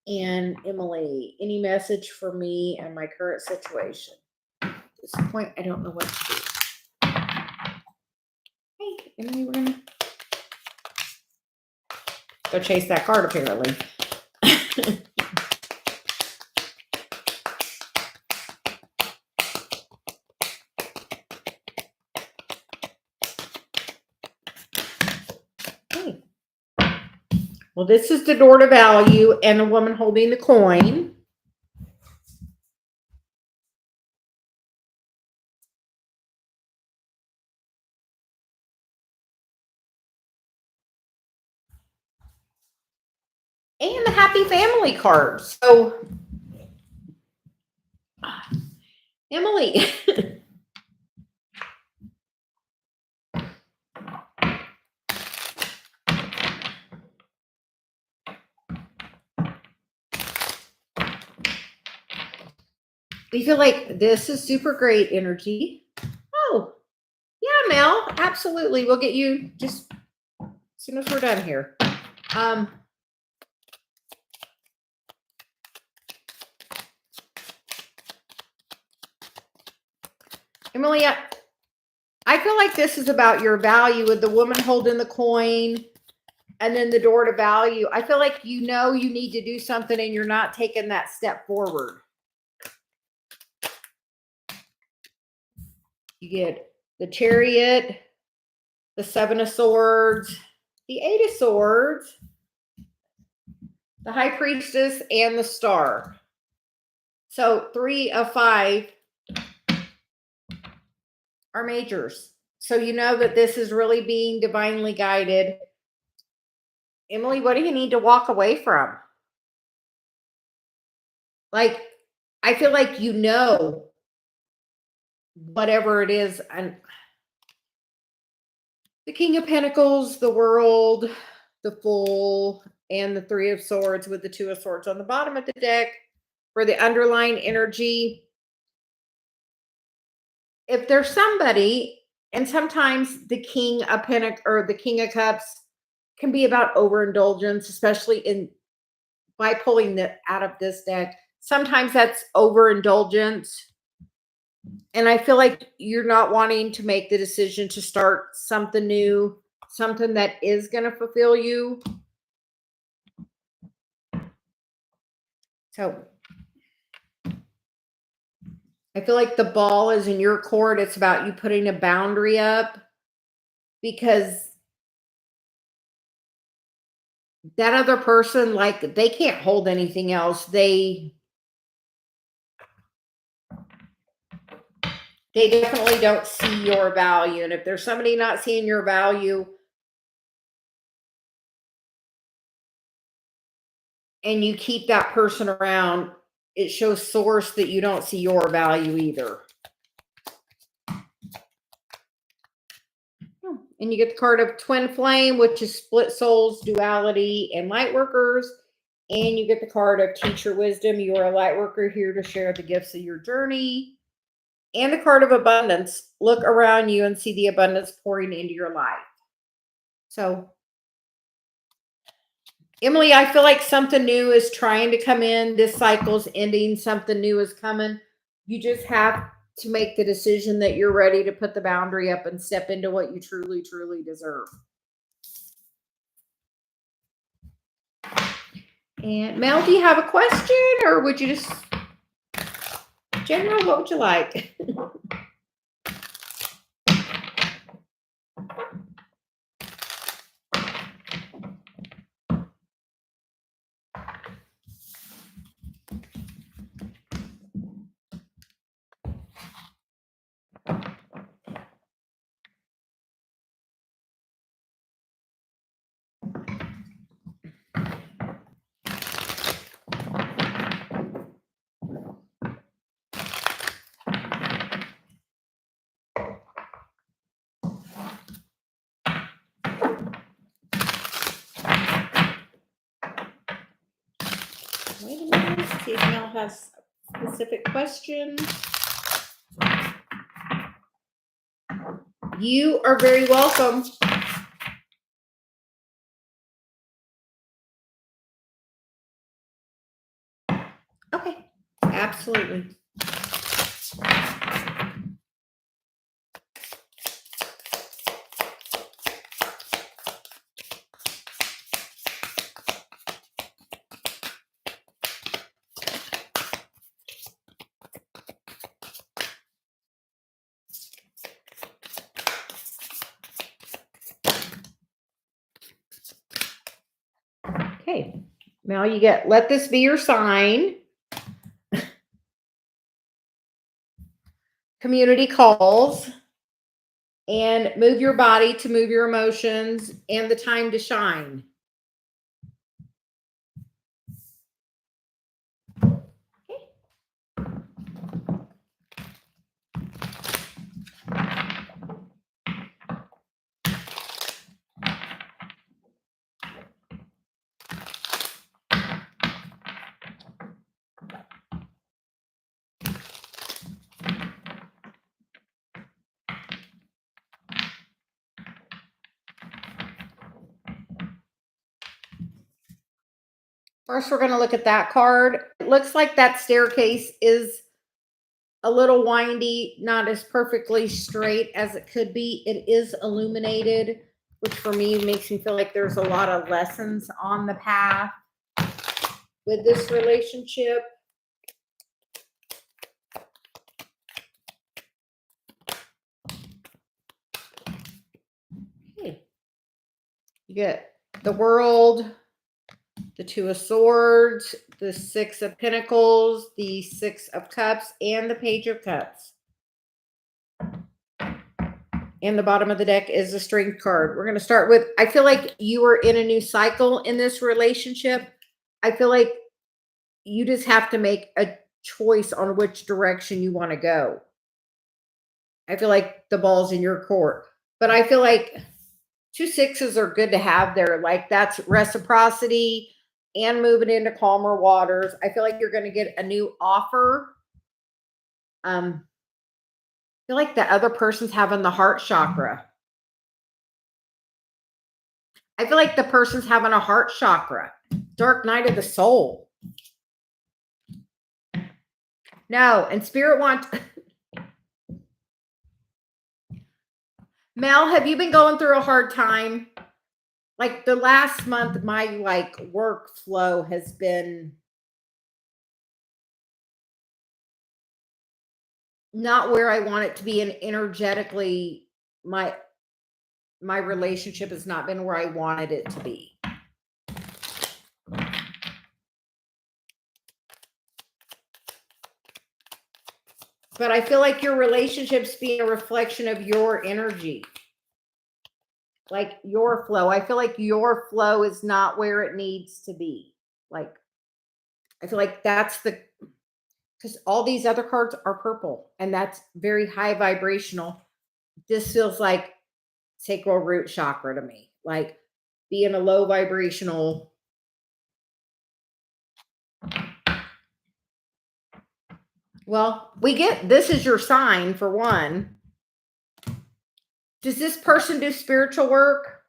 Speaker 1: And Emily, any message for me and my current situation? At this point, I don't know what to do. Hey, Emily, we're gonna go chase that card apparently. Well, this is the door to value and a woman holding the coin. And the happy family card. So, Emily. We feel like this is super great energy. Oh, yeah, Mel, absolutely. We'll get you just as soon as we're done here. Emily, I feel like this is about your value with the woman holding the coin and then the door to value. I feel like you need to do something and you're not taking that step forward. You get the Chariot, the 7 of Swords, the 8 of Swords, the High Priestess, and the Star. So 3 of 5 are majors. So you know that this is really being divinely guided. Emily, what do you need to walk away from? Like, I feel like you know whatever it is. And the King of Pentacles, the World, the Fool, and the 3 of Swords with the 2 of Swords on the bottom of the deck for the underlying energy. If there's somebody, and sometimes the King of Pentacles or the King of Cups can be about overindulgence, especially in by pulling that out of this deck. Sometimes that's overindulgence. And I feel like you're not wanting to make the decision to start something new, something that is going to fulfill you. So I feel like the ball is in your court. It's about you putting a boundary up, because that other person, like, they can't hold anything else. They definitely don't see your value. And if there's somebody not seeing your value and you keep that person around, it shows source that you don't see your value either. And you get the card of Twin Flame, which is split souls, duality, and light workers. And you get the card of Teacher Wisdom. You are a light worker here to share the gifts of your journey. And the card of Abundance. Look around you and see the abundance pouring into your life. So, Emily, I feel like something new is trying to come in. This cycle's ending. Something new is coming. You just have to make the decision that you're ready to put the boundary up and step into what you truly, truly deserve. And Mel, do you have a question, or would you just, general, what would you like? Wait a minute, see if Mel has a specific question. You are very welcome. Okay, absolutely. Okay, now you get, let this be your sign. Community calls, and move your body to move your emotions, and the time to shine. First, we're going to look at that card. It looks like that staircase is a little windy, not as perfectly straight as it could be. It is illuminated, which for me makes me feel like there's a lot of lessons on the path with this relationship. Okay. You get the World, the Two of Swords, the Six of Pentacles, the Six of Cups, and the Page of Cups. And the bottom of the deck is the Strength card. We're going to start with, I feel like you are in a new cycle in this relationship. I feel like you just have to make a choice on which direction you want to go. I feel like the ball's in your court. But I feel like 2 6s are good to have there. Like that's reciprocity and moving into calmer waters. I feel like you're going to get a new offer. I feel like the other person's having the heart chakra. I feel like the person's having a heart chakra. Dark night of the soul. No, and Spirit wants... Mel, have you been going through a hard time? Like the last month, my workflow has been not where I want it to be, and energetically, my relationship has not been where I wanted it to be. But I feel like your relationship's being a reflection of your energy. Like your flow. I feel like your flow is not where it needs to be. Like, I feel like that's because all these other cards are purple and that's very high vibrational. This feels like sacral root chakra to me. Like being a low vibrational. Well, this is your sign for one. Does this person do spiritual work?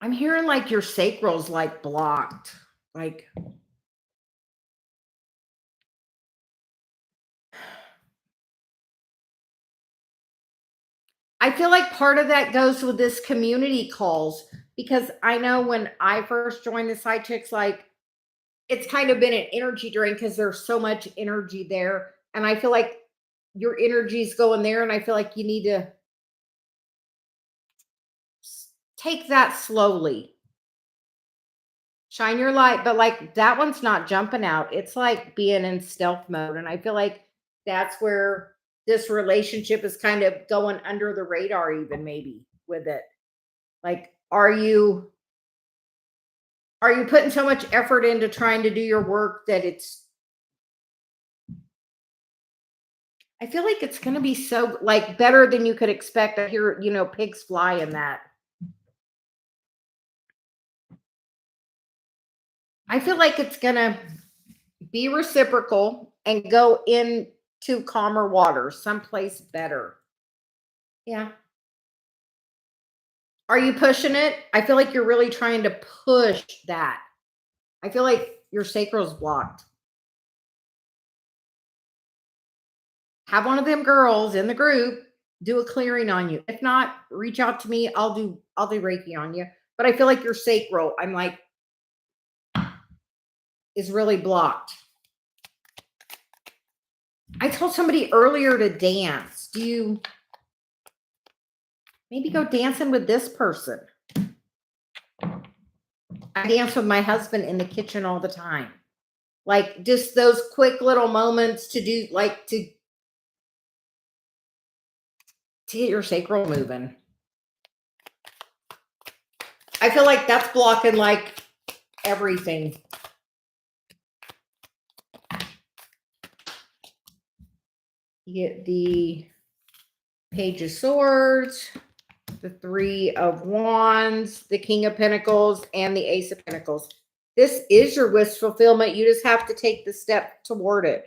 Speaker 1: I'm hearing like your sacral's like blocked. Like, I feel like part of that goes with this community calls, because I know when I first joined the Side Chicks, like it's kind of been an energy drain because there's so much energy there. And I feel like your energy's going there. And I feel like you need to take that slowly. Shine your light. But like that one's not jumping out. It's like being in stealth mode. And I feel like that's where this relationship is kind of going under the radar, even maybe with it. Like, are you putting so much effort into trying to do your work that I feel like it's going to be so like better than you could expect. I hear, pigs fly in that. I feel like it's going to be reciprocal and go into calmer waters, someplace better. Yeah. Are you pushing it? I feel like you're really trying to push that. I feel like your sacral's blocked. Have one of them girls in the group do a clearing on you. If not, reach out to me. I'll do Reiki on you. But I feel like your sacral, I'm like, is really blocked. I told somebody earlier to dance. Do you maybe go dancing with this person? I dance with my husband in the kitchen all the time. Like just those quick little moments to do, like to get your sacral moving. I feel like that's blocking like everything. You get the Page of Swords, the Three of Wands, the King of Pentacles, and the Ace of Pentacles. This is your wish fulfillment. You just have to take the step toward it.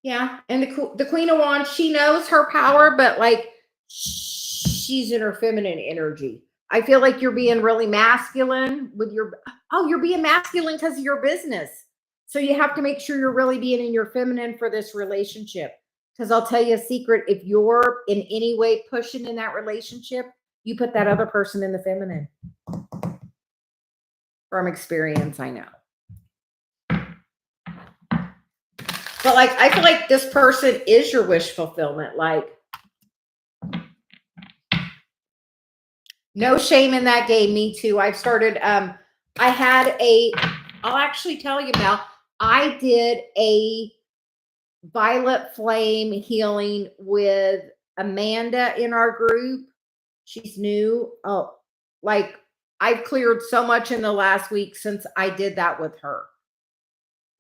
Speaker 1: Yeah, and the Queen of Wands, she knows her power, but like she's in her feminine energy. I feel like you're being really masculine with you're being masculine because of your business. So you have to make sure you're really being in your feminine for this relationship. Because I'll tell you a secret, if you're in any way pushing in that relationship, you put that other person in the feminine. From experience, I know. But like, I feel like this person is your wish fulfillment. Like, no shame in that game. Me too. I've started, I had I'll actually tell you, Mel, I did a violet flame healing with Amanda in our group. She's new. Oh, like I've cleared so much in the last week since I did that with her.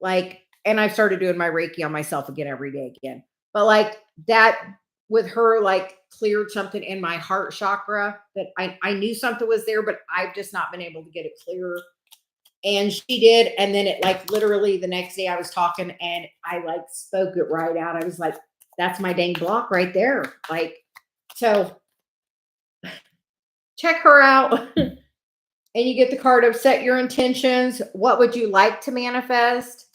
Speaker 1: Like, and I've started doing my Reiki on myself again every day again. But like that with her, like cleared something in my heart chakra that I knew something was there, but I've just not been able to get it clear. And she did. And then it like literally the next day I was talking and I like spoke it right out. I was like, that's my dang block right there. Like, so check her out. And you get the card of set your intentions. What would you like to manifest?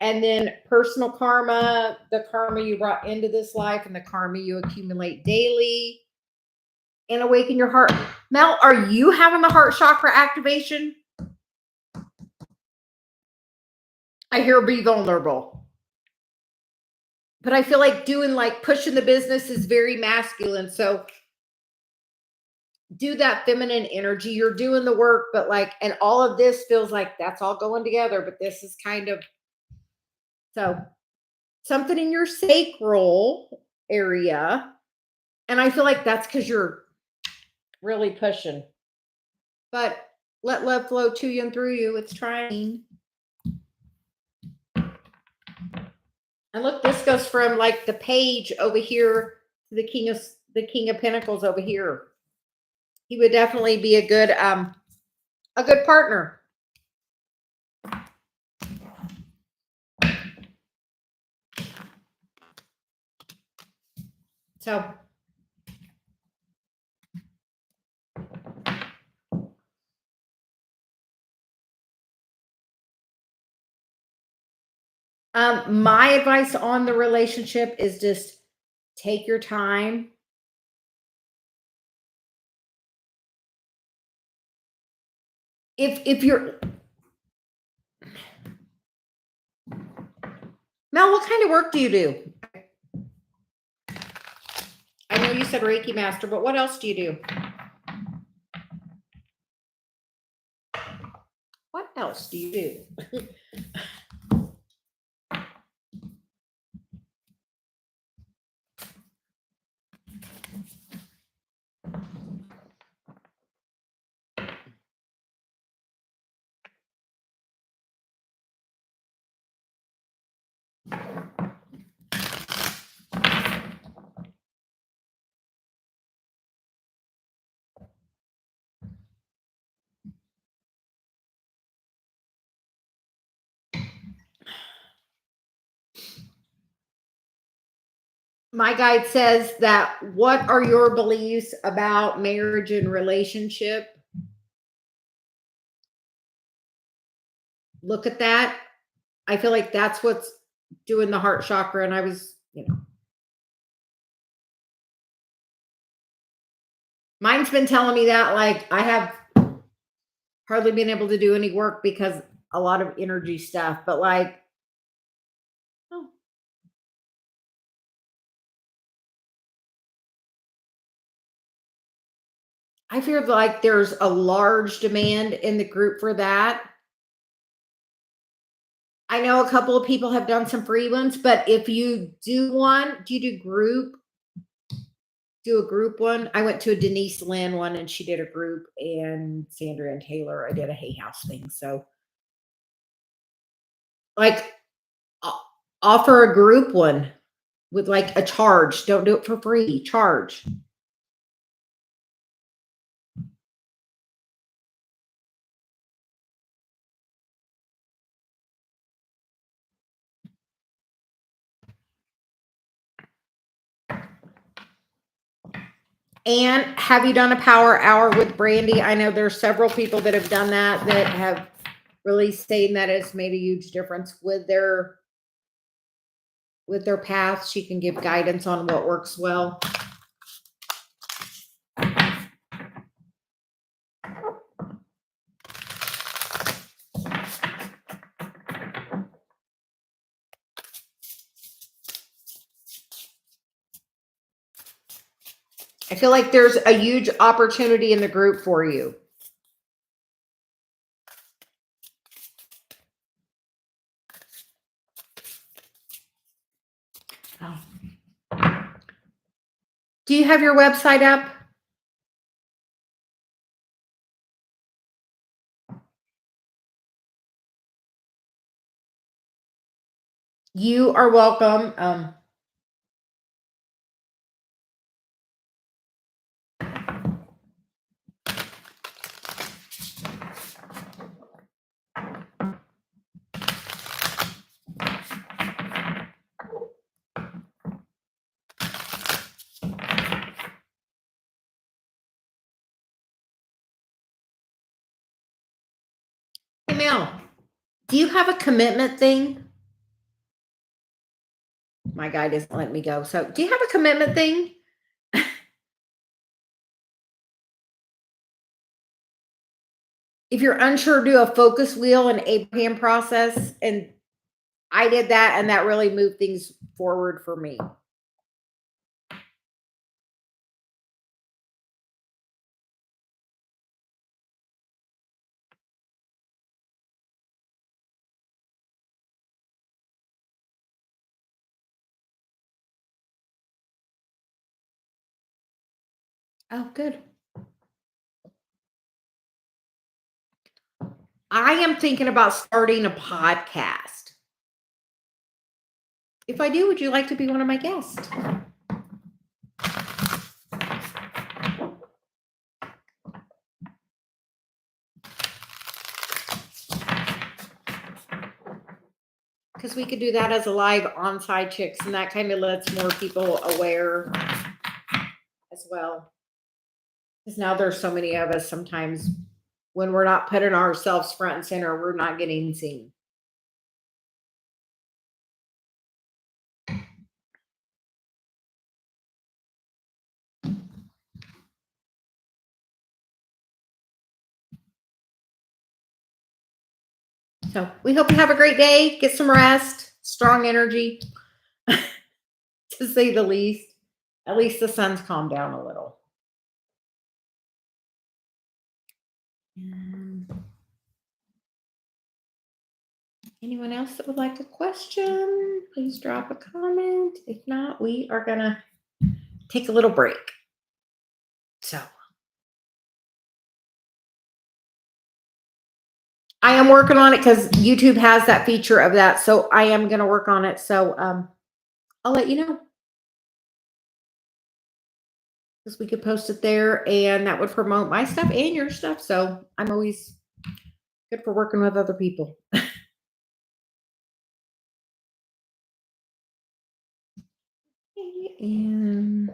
Speaker 1: And then personal karma, the karma you brought into this life and the karma you accumulate daily. And awaken your heart. Mel, are you having the heart chakra activation? I hear be vulnerable. But I feel like doing like pushing the business is very masculine. So do that feminine energy. You're doing the work, but like, and all of this feels like that's all going together. But this is kind of, so something in your sacral area. And I feel like that's because you're really pushing. But let love flow to you and through you. It's trying. And look, this goes from like the page over here to the King of Pentacles over here. He would definitely be a good partner. So my advice on the relationship is just take your time. If you're Mel, what kind of work do you do? I know you said Reiki master, but what else do you do? What else do you do? My guide says that what are your beliefs about marriage and relationship? Look at that. I feel like that's what's doing the heart chakra. And I was, mine's been telling me that like I have hardly been able to do any work because a lot of energy stuff, but like, oh, I feel like there's a large demand in the group for that. I know a couple of people have done some free ones, but if you do one, do you do group? Do a group one. I went to a Denise Lynn one and she did a group, and Sandra and Taylor, I did a Hay House thing. So like offer a group one with like a charge. Don't do it for free. Charge. And have you done a power hour with Brandy? I know there's several people that have done that have really stated that it's made a huge difference with their path. She can give guidance on what works well. I feel like there's a huge opportunity in the group for you. Oh. Do you have your website up? You are welcome. Hey, Mel, do you have a commitment thing? My guy doesn't let me go. So, do you have a commitment thing? If you're unsure, do a focus wheel and Abraham process. And I did that, and that really moved things forward for me. Oh, good. I am thinking about starting a podcast. If I do, would you like to be one of my guests? Because we could do that as a live on-site chicks, and that kind of lets more people aware as well. Because now there's so many of us, sometimes when we're not putting ourselves front and center, we're not getting seen. So we hope you have a great day. Get some rest, strong energy, to say the least. At least the sun's calmed down a little. Anyone else that would like a question, please drop a comment. If not, we are going to take a little break. So I am working on it because YouTube has that feature of that. So I am going to work on it. So I'll let you know. Because we could post it there, and that would promote my stuff and your stuff. So I'm always good for working with other people. And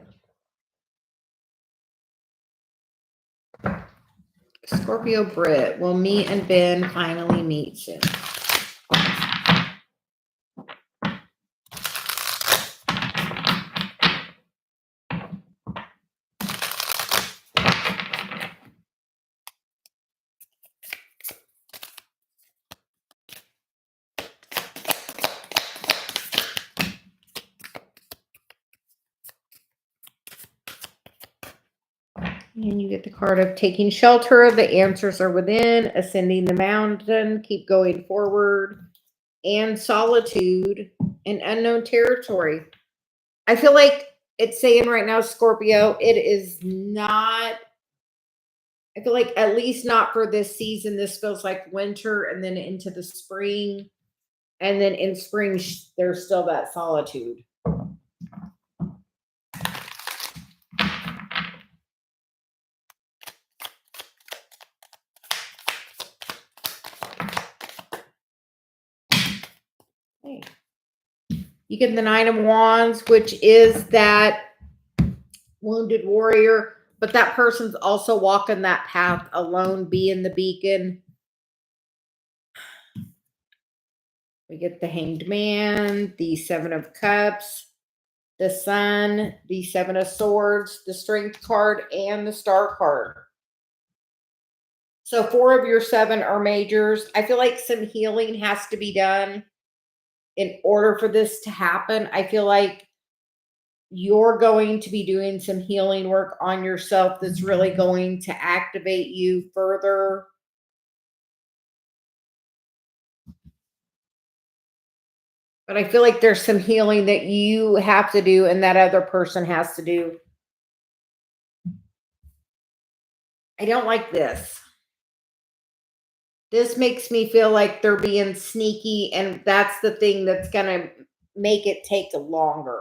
Speaker 1: Scorpio Brit, will me and Ben finally meet soon? And you get the card of taking shelter. The answers are within, ascending the mountain, keep going forward, and solitude and unknown territory. I feel like it's saying right now, Scorpio, it is not, I feel like at least not for this season. This feels like winter and then into the spring. And then in spring, there's still that solitude. Hey. You get the Nine of Wands, which is that wounded warrior, but that person's also walking that path alone, being the beacon. We get the Hanged Man, the Seven of Cups, the Sun, the Seven of Swords, the Strength card, and the Star card. So 4 of your 7 are majors. I feel like some healing has to be done in order for this to happen. I feel like you're going to be doing some healing work on yourself that's really going to activate you further. But I feel like there's some healing that you have to do and that other person has to do. I don't like this. This makes me feel like they're being sneaky, and that's the thing that's going to make it take longer.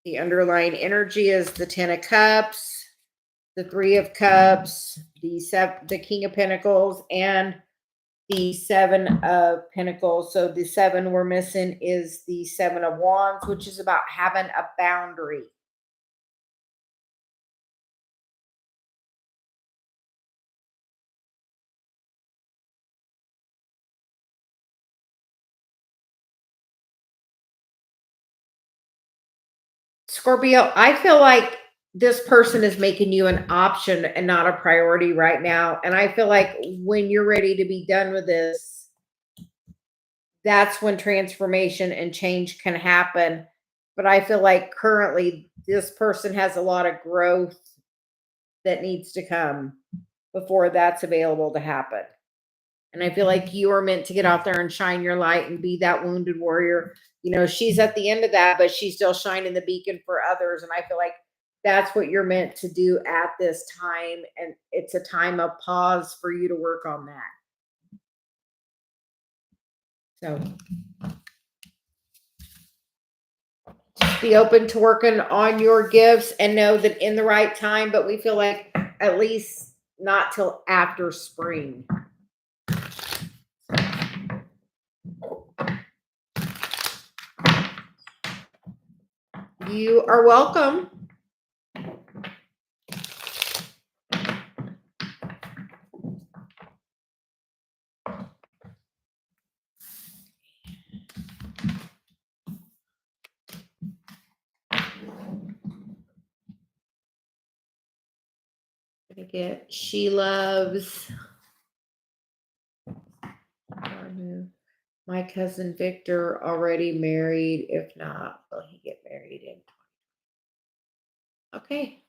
Speaker 1: The underlying energy is the 10 of Cups, the 3 of Cups, the King of Pentacles, and the 7 of Pentacles. So the 7 we're missing is the 7 of Wands, which is about having a boundary. Scorpio, I feel like this person is making you an option and not a priority right now. And I feel like when you're ready to be done with this, that's when transformation and change can happen. But I feel like currently this person has a lot of growth that needs to come before that's available to happen. And I feel like you are meant to get out there and shine your light and be that wounded warrior. You know, she's at the end of that, but she's still shining the beacon for others. And I feel like that's what you're meant to do at this time. And it's a time of pause for you to work on that. So just be open to working on your gifts and know that in the right time, but we feel like at least not till after spring. You are welcome. Get she loves my cousin Victor already married. If not, will he get married in? Okay.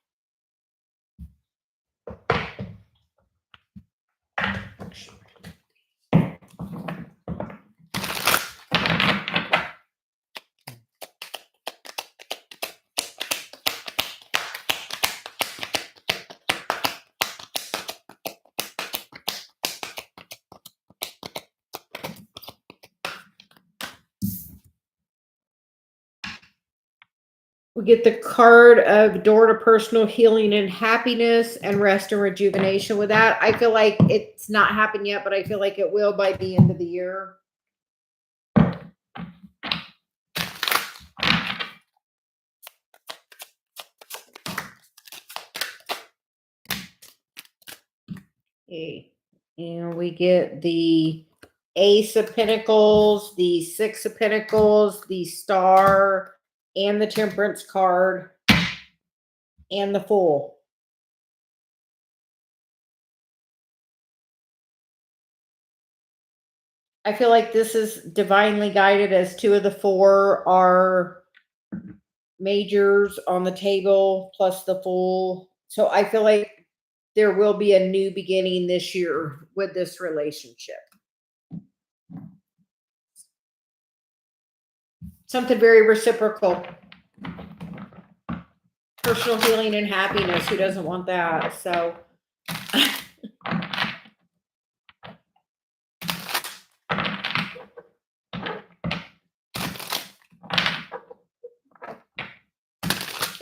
Speaker 1: We get the card of door to personal healing and happiness and rest and rejuvenation with that. I feel like it's not happened yet, but I feel like it will by the end of the year. Okay. And we get the Ace of Pentacles, the 6 of Pentacles, the Star, and the Temperance card, and the Fool. I feel like this is divinely guided, as 2 of the 4 are majors on the table plus the Fool. So I feel like there will be a new beginning this year with this relationship. Something very reciprocal. Personal healing and happiness. Who doesn't want that? So I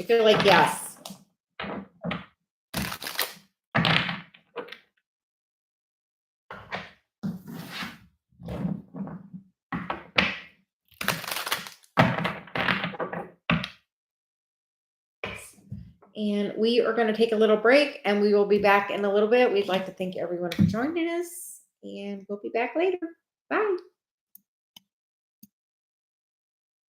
Speaker 1: feel like yes. And we are going to take a little break, and we will be back in a little bit. We'd like to thank everyone for joining us, and we'll be back later. Bye.